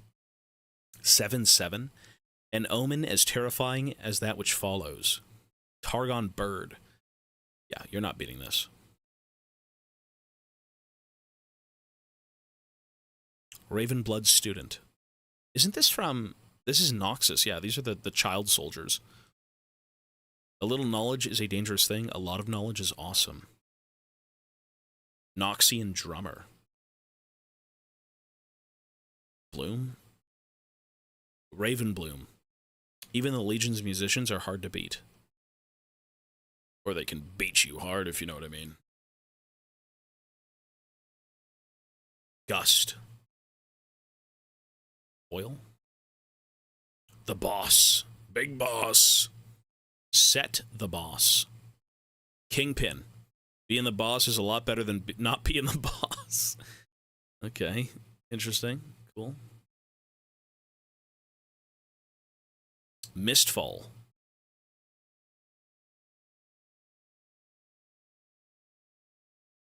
7/7, an omen as terrifying as that which follows. Targon Bird. Yeah, you're not beating this. Ravenblood Student. Isn't this from... This is Noxus. Yeah, these are the child soldiers. A little knowledge is a dangerous thing. A lot of knowledge is awesome. Noxian Drummer. Bloom. Ravenbloom. Even the Legion's musicians are hard to beat. Or they can beat you hard, if you know what I mean. Gust. Oil. The Boss. Big Boss. Set the Boss. Kingpin. Being the boss is a lot better than not being the boss. Okay. Interesting. Cool. Mistfall.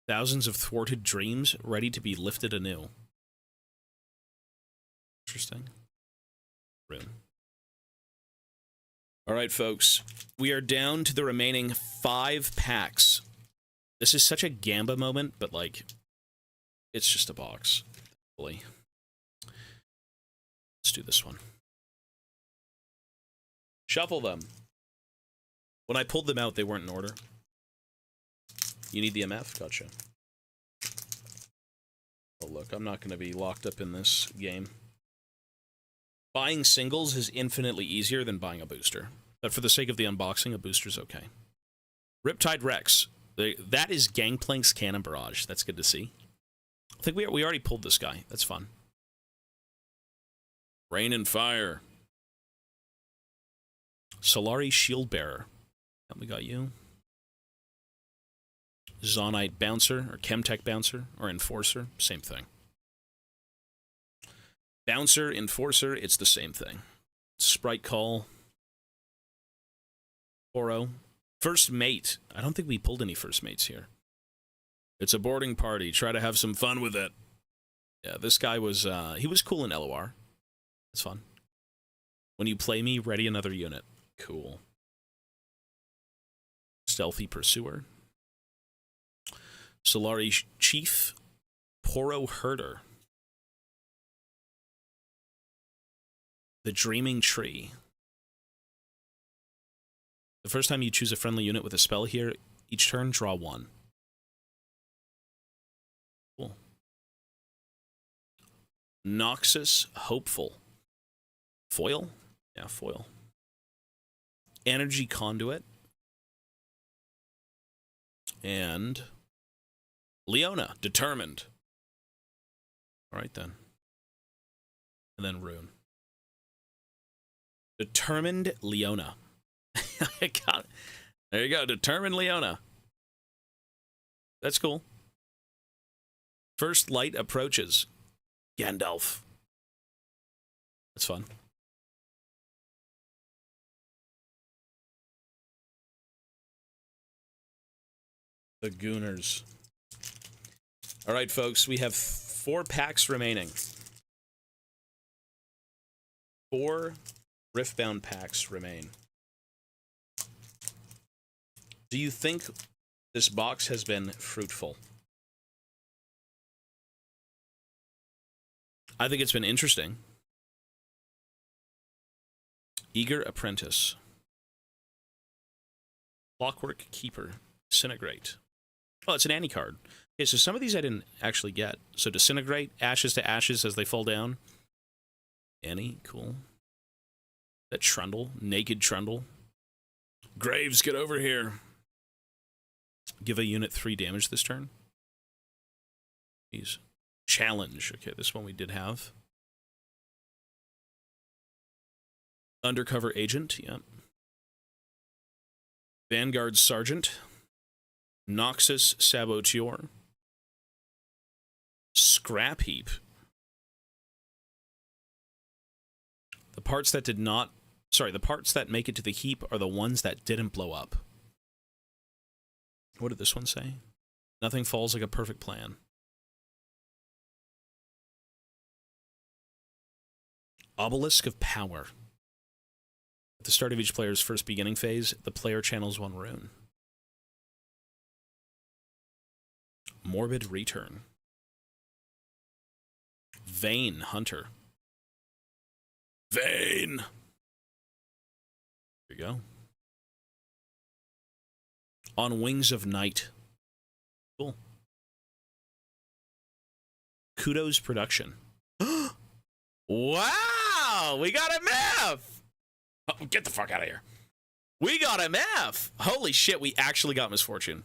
Thousands of thwarted dreams ready to be lifted anew. Interesting. Rune. All right, folks. We are down to the remaining 5 packs. This is such a Gamba moment, but, like, it's just a box. Let's do this one. Shuffle them. When I pulled them out, they weren't in order. You need the MF? Gotcha. Oh, look, I'm not going to be locked up in this game. Buying singles is infinitely easier than buying a booster. But for the sake of the unboxing, a booster's okay. Riptide Rex. That is Gangplank's Cannon Barrage. That's good to see. I think we already pulled this guy. That's fun. Rain and Fire. Solari Shield Bearer. And we got you. Zonite Bouncer, or Chemtech Bouncer, or Enforcer. Same thing. Bouncer, Enforcer, it's the same thing. Sprite Call. Oro. First Mate. I don't think we pulled any First Mates here. It's a boarding party. Try to have some fun with it. Yeah, this guy was, he was cool in LOR. It's fun. When you play me, ready another unit. Cool. Stealthy Pursuer. Solari Chief. Poro Herder. The Dreaming Tree. The first time you choose a friendly unit with a spell here, each turn, draw 1. Cool. Noxus Hopeful. Foil? Yeah, foil. Energy Conduit. And Leona, Determined. Alright then. And then Rune. Determined Leona. I got it. There you go, Determined Leona. That's cool. First Light approaches. Gandalf. That's fun. The Gooners. All right, folks, we have 4 packs remaining. 4 Riftbound packs remain. Do you think this box has been fruitful? I think it's been interesting. Eager Apprentice. Clockwork Keeper. Disintegrate. Oh, it's an Annie card. Okay, so some of these I didn't actually get. So Disintegrate, Ashes to Ashes as they fall down. Annie, cool. That Trundle, Naked Trundle. Graves, get over here. Give a unit 3 damage this turn. Jeez. Challenge. Okay, this one we did have. Undercover Agent, yep. Vanguard Sergeant. Noxus Saboteur. Scrap Heap. The parts that did not... Sorry, the parts that make it to the heap are the ones that didn't blow up. What did this one say? Nothing falls like a perfect plan. Obelisk of Power. At the start of each player's first beginning phase, the player channels 1 rune. Morbid Return. Vain Hunter. Vain! There you go. On Wings of Night. Cool. Kudos Production. Wow! We got a MF! Oh, get the fuck out of here. We got MF! Holy shit, we actually got Misfortune.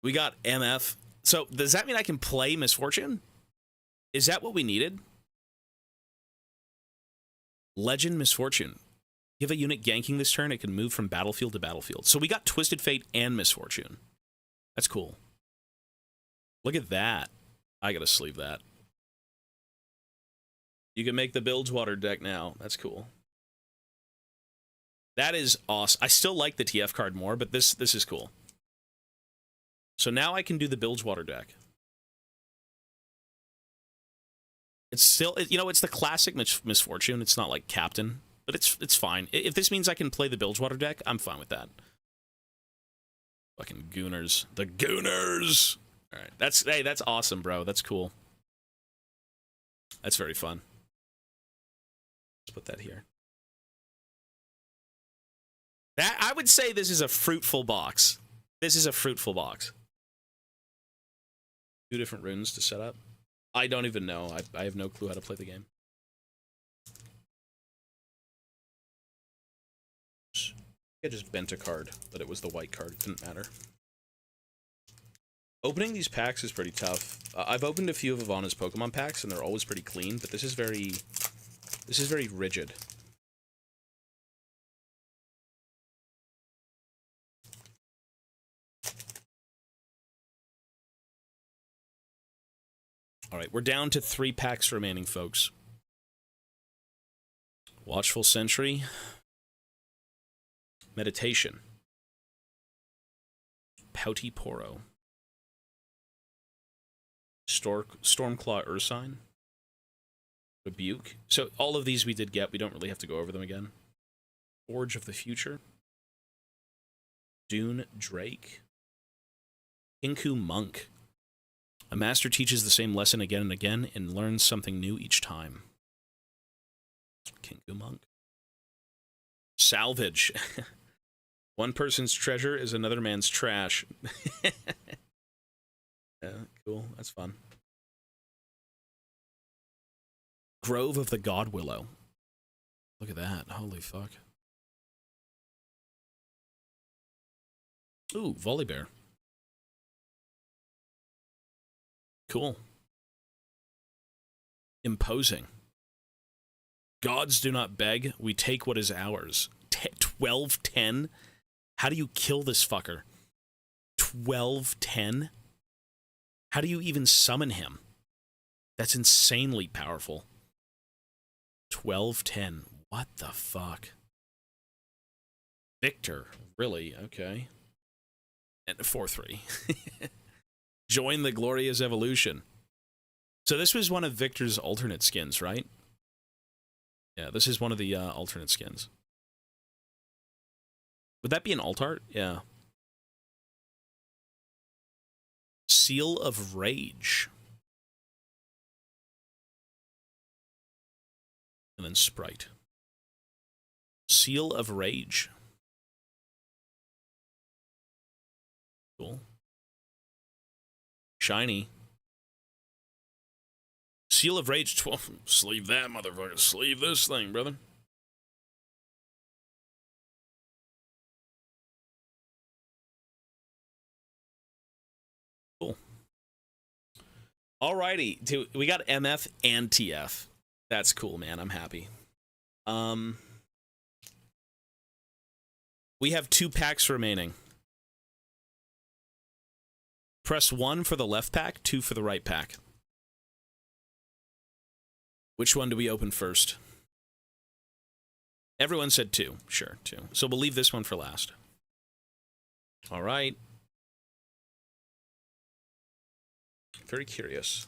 We got MF. So, does that mean I can play Misfortune? Is that what we needed? Legend Misfortune. Give a unit ganking this turn, it can move from battlefield to battlefield. So we got Twisted Fate and Misfortune. That's cool. Look at that. I gotta sleeve that. You can make the Bilgewater deck now. That's cool. That is awesome. I still like the TF card more, but this is cool. So now I can do the Bilgewater deck. It's still, you know, it's the classic Misfortune. It's not like Captain, but it's fine. If this means I can play the Bilgewater deck, I'm fine with that. Fucking Gooners. The Gooners! Alright, that's awesome, bro. That's cool. That's very fun. Let's put that here. That, I would say this is a fruitful box. This is a fruitful box. 2 different runes to set up. I don't even know. I have no clue how to play the game. I just bent a card, but it was the white card. It didn't matter. Opening these packs is pretty tough. I've opened a few of Ivana's Pokemon packs, and they're always pretty clean, but this is very rigid. Alright, we're down to 3 packs remaining, folks. Watchful Sentry. Meditation. Pouty Poro. Stormclaw Ursine. Rebuke. So all of these we did get. We don't really have to go over them again. Forge of the Future. Dune Drake. Inku Monk. A master teaches the same lesson again and again and learns something new each time. Kinku Monk. Salvage. One person's treasure is another man's trash. Yeah, cool. That's fun. Grove of the God Willow. Look at that. Holy fuck. Ooh, Volibear. Cool. Imposing. Gods do not beg, we take what is ours. 12-10? How do you kill this fucker? 12-10? How do you even summon him? That's insanely powerful. 12-10. What the fuck? Victor. Really? Okay. And 4-3. Join the glorious evolution. So this was one of Victor's alternate skins, right? Yeah, this is one of the alternate skins. Would that be an alt art? Yeah. Seal of Rage. And then Sprite. Seal of Rage. Cool. Shiny. Seal of Rage 12. Sleeve that, motherfucker. Sleeve this thing, brother. Cool. Alrighty. We got MF and TF. That's cool, man. I'm happy. We have 2 packs remaining. Press 1 for the left pack, 2 for the right pack. Which one do we open first? Everyone said 2. Sure, 2. So we'll leave this one for last. All right. Very curious.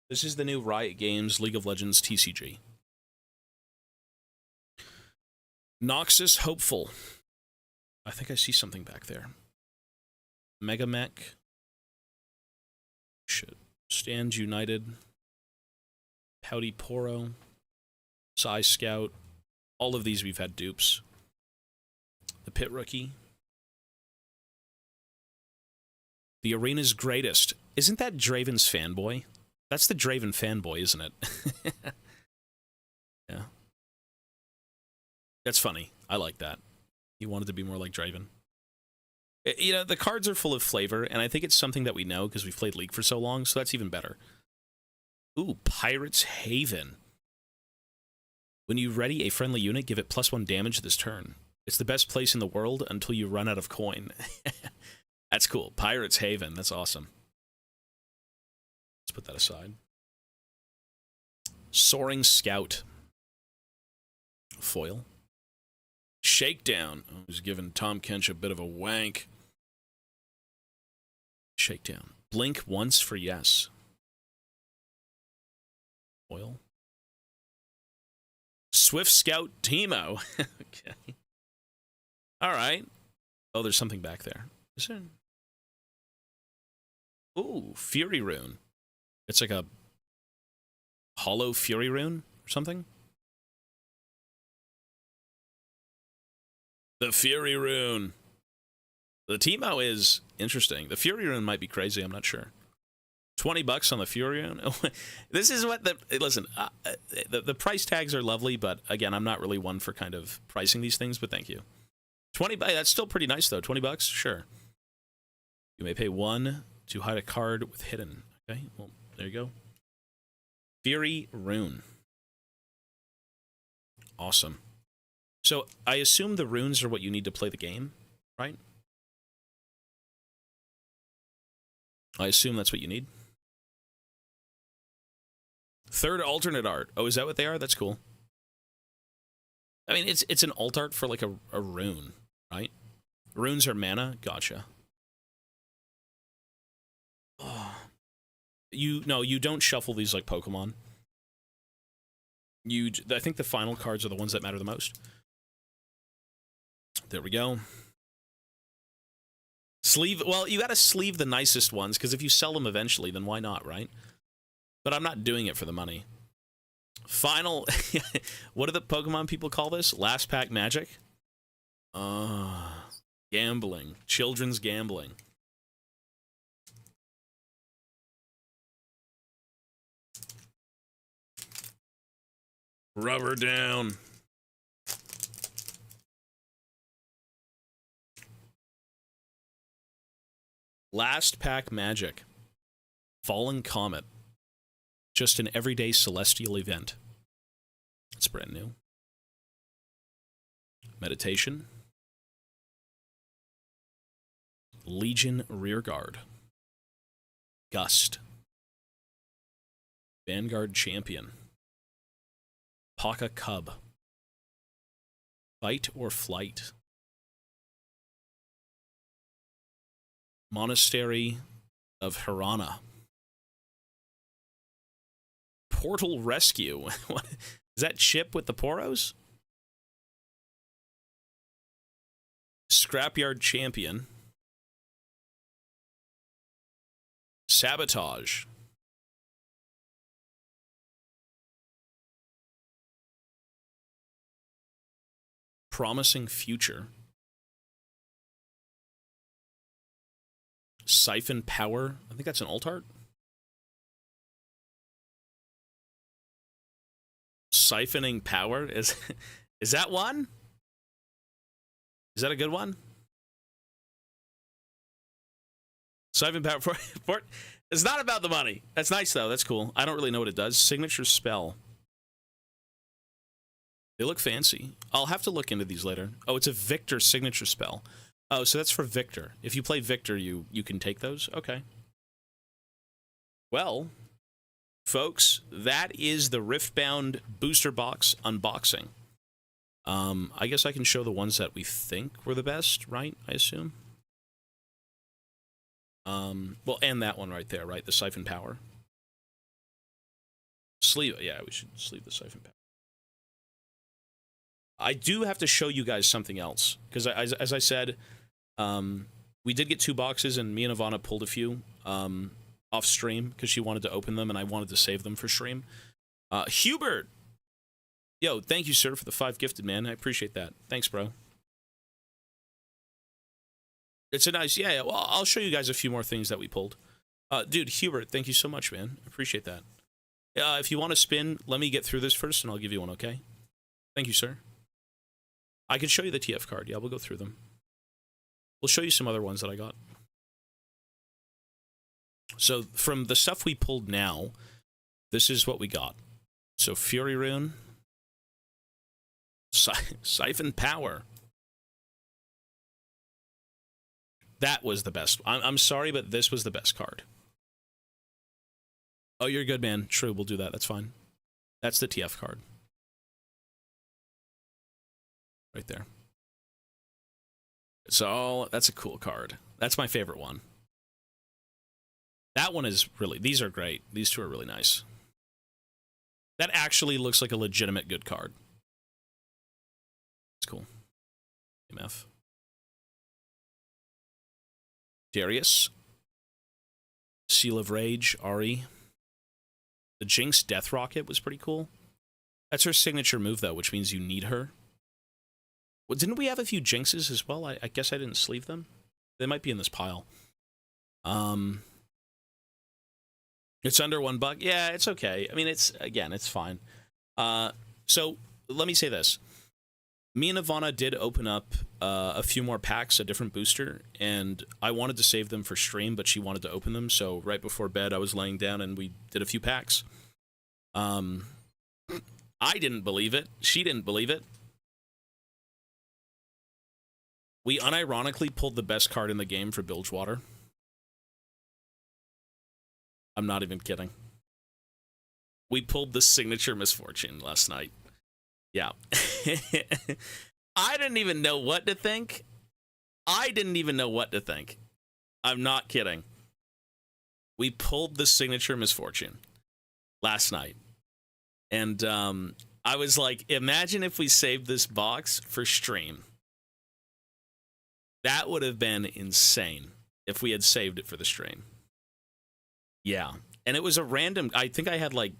This is the new Riot Games League of Legends TCG. Noxus Hopeful. I think I see something back there. Mega Mech. Shit. Stand United. Pouty Poro. Psy Scout. All of these we've had dupes. The Pit Rookie. The Arena's Greatest. Isn't that Draven's fanboy? That's the Draven fanboy, isn't it? Yeah. That's funny. I like that. He wanted to be more like Draven. You know, the cards are full of flavor, and I think it's something that we know because we've played League for so long, so that's even better. Ooh, Pirate's Haven. When you ready a friendly unit, give it +1 damage this turn. It's the best place in the world until you run out of coin. That's cool. Pirate's Haven. That's awesome. Let's put that aside. Soaring Scout. Foil. Shakedown. Oh, he's giving Tom Kench a bit of a wank. Shakedown. Blink once for yes. Foil. Swift Scout Teemo. Okay. All right. Oh, there's something back there. Is there? Ooh, Fury Rune. It's like a hollow Fury Rune or something. The Fury Rune. The Teemo is interesting. The Fury Rune might be crazy. I'm not sure. $20 on the Fury Rune. This is what the listen. The price tags are lovely, but again, I'm not really one for kind of pricing these things. But thank you. 20. That's still pretty nice though. $20, sure. You may pay 1 to hide a card with hidden. Okay, well there you go. Fury Rune. Awesome. So I assume the runes are what you need to play the game, right? I assume that's what you need. Third alternate art. Oh, is that what they are? That's cool. I mean, it's an alt art for like a rune, right? Runes are mana. Gotcha. Oh. You don't shuffle these like Pokemon. I think the final cards are the ones that matter the most. There we go. Sleeve, well, you gotta sleeve the nicest ones, because if you sell them eventually, then why not, right? But I'm not doing it for the money. Final, what do the Pokemon people call this? Last pack magic? Gambling. Children's gambling. Rubber down. Last pack magic. Fallen Comet. Just an everyday celestial event. It's brand new. Meditation. Legion Rearguard. Gust. Vanguard Champion. Paka Cub. Fight or Flight. Monastery of Hirana. Portal Rescue. What? Is that ship with the Poros? Scrapyard Champion. Sabotage. Promising Future. Siphon Power. I think that's an alt art. Siphoning Power is that one? Is that a good one? Siphon Power for it's not about the money. That's nice though. That's cool. I don't really know what it does. Signature Spell. They look fancy. I'll have to look into these later. Oh, it's a Victor signature spell. Oh, so that's for Victor. If you play Victor, you can take those? Okay. Well, folks, that is the Riftbound Booster Box unboxing. I guess I can show the ones that we think were the best, right? I assume. Well, and that one right there, right? The Siphon Power. Sleeve, yeah, we should sleeve the Siphon Power. I do have to show you guys something else, because as I said, we did get 2 boxes, and me and Ivana pulled a few off stream, because she wanted to open them, and I wanted to save them for stream. Hubert! Yo, thank you, sir, for the 5 gifted, man. I appreciate that. Thanks, bro. It's a nice, yeah, well, I'll show you guys a few more things that we pulled. Dude, Hubert, thank you so much, man. I appreciate that. If you want to spin, let me get through this first, and I'll give you one, okay? Thank you, sir. I could show you the TF card. Yeah, we'll go through them. We'll show you some other ones that I got. So, from the stuff we pulled now, this is what we got. So, Fury Rune. Siphon Power. That was the best. I'm sorry, but this was the best card. Oh, you're good, man. True, we'll do that. That's fine. That's the TF card. Right there. So, that's a cool card. That's my favorite one. That one is really... These are great. These 2 are really nice. That actually looks like a legitimate good card. It's cool. MF. Darius. Seal of Rage, Ari. The Jinx Death Rocket was pretty cool. That's her signature move, though, which means you need her. Well, didn't we have a few Jinxes as well? I guess I didn't sleeve them. They might be in this pile. It's under $1. Yeah, it's okay. I mean, it's fine. So, let me say this. Me and Ivana did open up a few more packs, a different booster, and I wanted to save them for stream, but she wanted to open them, so right before bed I was laying down and we did a few packs. I didn't believe it. She didn't believe it. We unironically pulled the best card in the game for Bilgewater. I'm not even kidding. We pulled the signature Misfortune last night. Yeah. I didn't even know what to think. I'm not kidding. We pulled the signature Misfortune last night. And I was like, imagine if we saved this box for stream. That would have been insane if we had saved it for the stream. Yeah. And it was a random... I think I had like,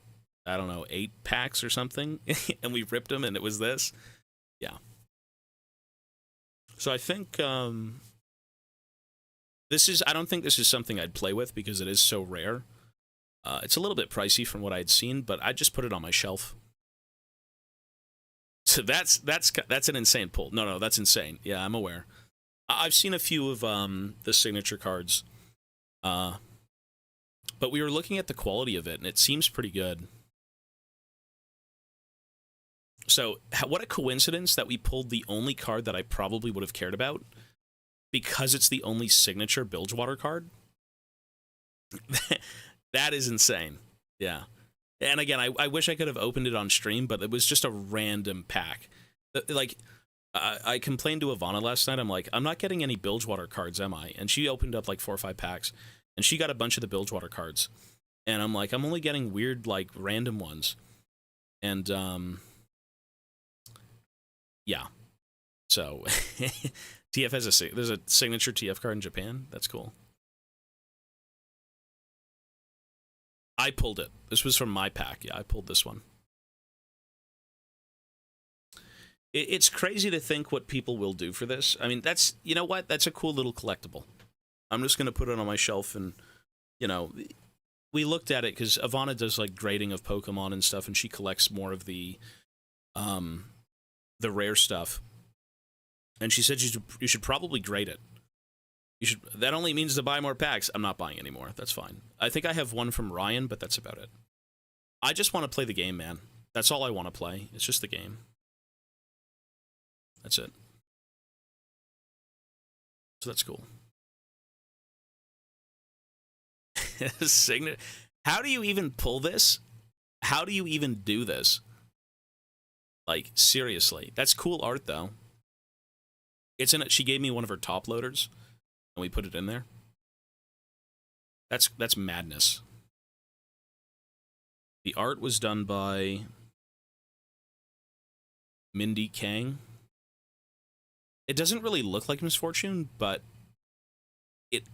I don't know, 8 packs or something. And we ripped them and it was this. Yeah. So I think... this is... I don't think this is something I'd play with because it is so rare. It's a little bit pricey from what I had seen, but I just put it on my shelf. So that's an insane pull. No, that's insane. Yeah, I'm aware. I've seen a few of the signature cards, but we were looking at the quality of it, and it seems pretty good. So, what a coincidence that we pulled the only card that I probably would have cared about, because it's the only signature Bilgewater card. That is insane. Yeah. And again, I wish I could have opened it on stream, but it was just a random pack. Like... I complained to Ivana last night. I'm like, I'm not getting any Bilgewater cards, am I? And she opened up like 4 or 5 packs, and she got a bunch of the Bilgewater cards. And I'm like, I'm only getting weird, like, random ones. And, yeah. So, TF has there's a signature TF card in Japan. That's cool. I pulled it. This was from my pack. Yeah, I pulled this one. It's crazy to think what people will do for this. I mean, that's, you know what? That's a cool little collectible. I'm just going to put it on my shelf and, you know, we looked at it because Ivana does like grading of Pokemon and stuff, and she collects more of the rare stuff. And she said you should probably grade it. You should. That only means to buy more packs. I'm not buying anymore. That's fine. I think I have one from Ryan, but that's about it. I just want to play the game, man. That's all I want to play. It's just the game. That's it. So that's cool. Signet. How do you even pull this? How do you even do this? Like, seriously. That's cool art, though. It's in it. She gave me one of her top loaders, and we put it in there. That's madness. The art was done by Mindy Kang. It doesn't really look like Misfortune, but it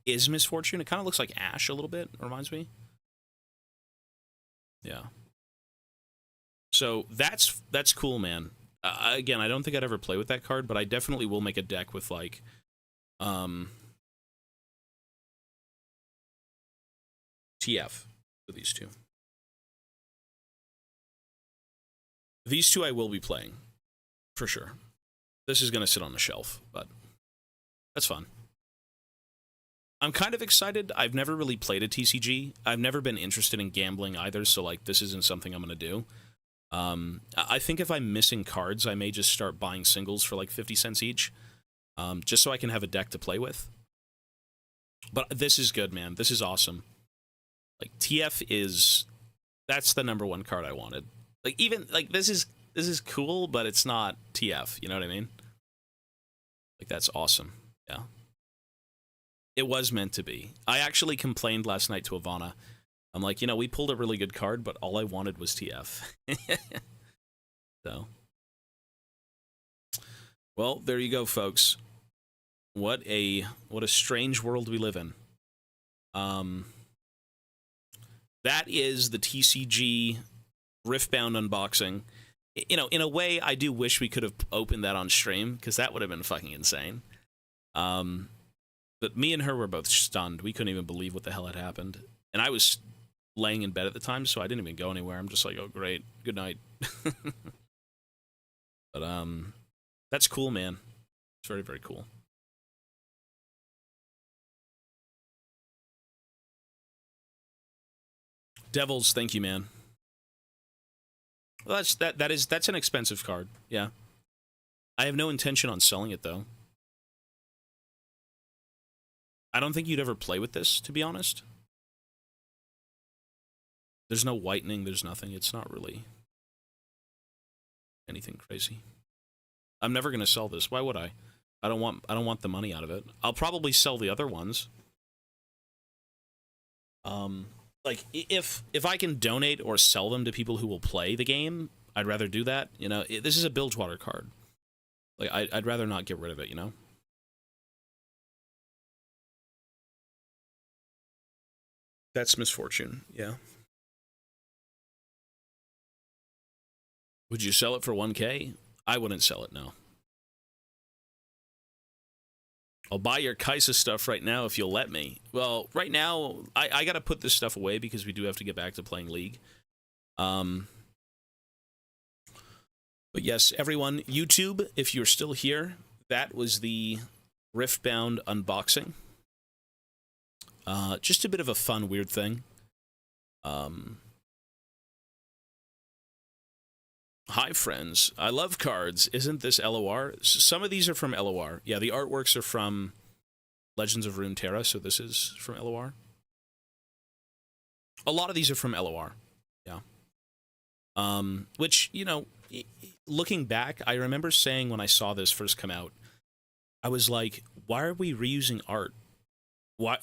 is Misfortune. It kind of looks like Ash a little bit, reminds me. Yeah. So that's cool, man. Again, I don't think I'd ever play with that card, but I definitely will make a deck with like TF for these two. These two I will be playing for sure. This is going to sit on the shelf, but that's fun. I'm kind of excited. I've never really played a TCG. I've never been interested in gambling either, so like this isn't something I'm going to do. I think if I'm missing cards, I may just start buying singles for like 50 cents each, just so I can have a deck to play with. But this is good, man. This is awesome. Like TF that's the #1 card I wanted. Like even like this is cool, but it's not TF. You know what I mean? Like that's awesome. Yeah. It was meant to be. I actually complained last night to Ivana. I'm like, you know, we pulled a really good card, but all I wanted was TF. So. Well, there you go, folks. What a strange world we live in. That is the TCG Riftbound unboxing. You know, in a way, I do wish we could have opened that on stream, because that would have been fucking insane. But me and her were both stunned. We couldn't even believe what the hell had happened. And I was laying in bed at the time, so I didn't even go anywhere. I'm just like, oh, great. Good night. But, that's cool, man. It's very, very cool. Devils, thank you, man. Well, that's an expensive card. Yeah. I have no intention on selling it, though. I don't think you'd ever play with this, to be honest. There's no whitening, there's nothing. It's not really anything crazy. I'm never going to sell this. Why would I? I don't want the money out of it. I'll probably sell the other ones. Like if I can donate or sell them to people who will play the game, I'd rather do that. You know, this is a Bilgewater card. Like I'd rather not get rid of it, you know? That's Misfortune, yeah. Would you sell it for 1K? I wouldn't sell it, no. I'll buy your Kaisa stuff right now if you'll let me. Well, right now, I gotta put this stuff away because we do have to get back to playing League. But yes, everyone, YouTube, if you're still here, that was the Riftbound unboxing. Just a bit of a fun, weird thing. Hi, friends. I love cards. Isn't this LOR? Some of these are from LOR. Yeah, the artworks are from Legends of Runeterra, so this is from LOR. A lot of these are from LOR. Yeah. Which, you know, looking back, I remember saying when I saw this first come out, I was like, why are we reusing art? Why?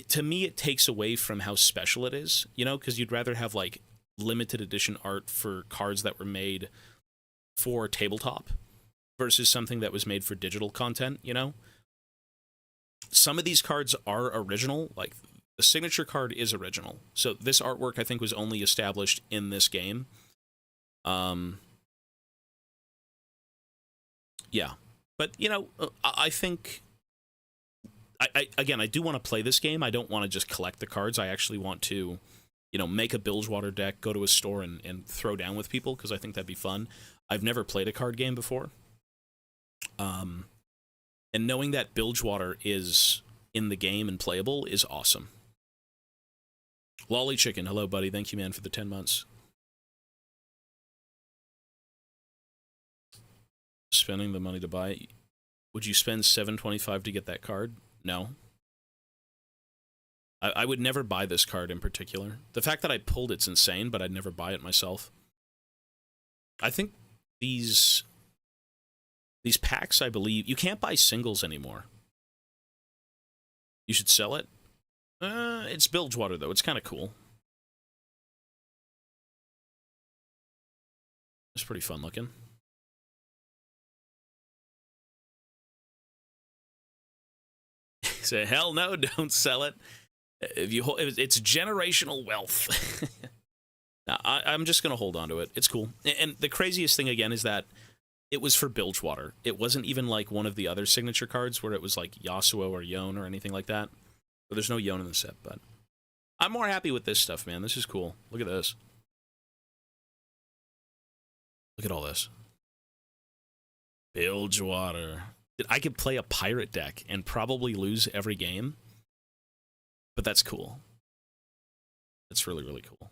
To me, it takes away from how special it is, you know, because you'd rather have, like, limited edition art for cards that were made for tabletop versus something that was made for digital content, you know? Some of these cards are original, like the signature card is original. So this artwork, I think, was only established in this game. Yeah. But, you know, I think... again, I do want to play this game. I don't want to just collect the cards. I actually want to, you know, make a Bilgewater deck, go to a store, and throw down with people, because I think that'd be fun. I've never played a card game before. And knowing that Bilgewater is in the game and playable is awesome. Lolly Chicken, hello, buddy. Thank you, man, for the 10 months. Spending the money to buy it. Would you spend $7.25 to get that card? No. I would never buy this card in particular. The fact that I pulled it's insane, but I'd never buy it myself. I think these packs, I believe, you can't buy singles anymore. You should sell it. It's Bilgewater, though. It's kind of cool. It's pretty fun looking. Say, hell no, don't sell it. If it's generational wealth. I'm just going to hold on to it. It's cool. And the craziest thing, again, is that it was for Bilgewater. It wasn't even like one of the other signature cards where it was like Yasuo or Yone or anything like that. But there's no Yone in the set, but I'm more happy with this stuff, man. This is cool. Look at this. Look at all this. Bilgewater. I could play a pirate deck and probably lose every game, but that's cool. That's really, really cool.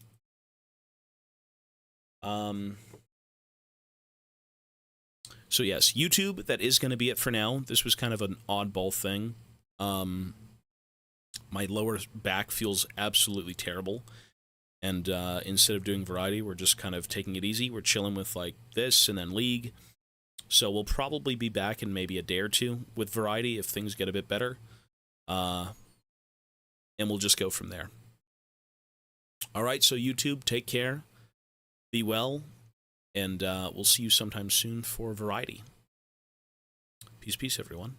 So yes, YouTube, that is going to be it for now. This was kind of an oddball thing. My lower back feels absolutely terrible. And instead of doing variety, we're just kind of taking it easy. We're chilling with like this and then League. So we'll probably be back in maybe a day or two with variety if things get a bit better. And we'll just go from there. All right, so YouTube, take care. Be well. And we'll see you sometime soon for variety. Peace, peace, everyone.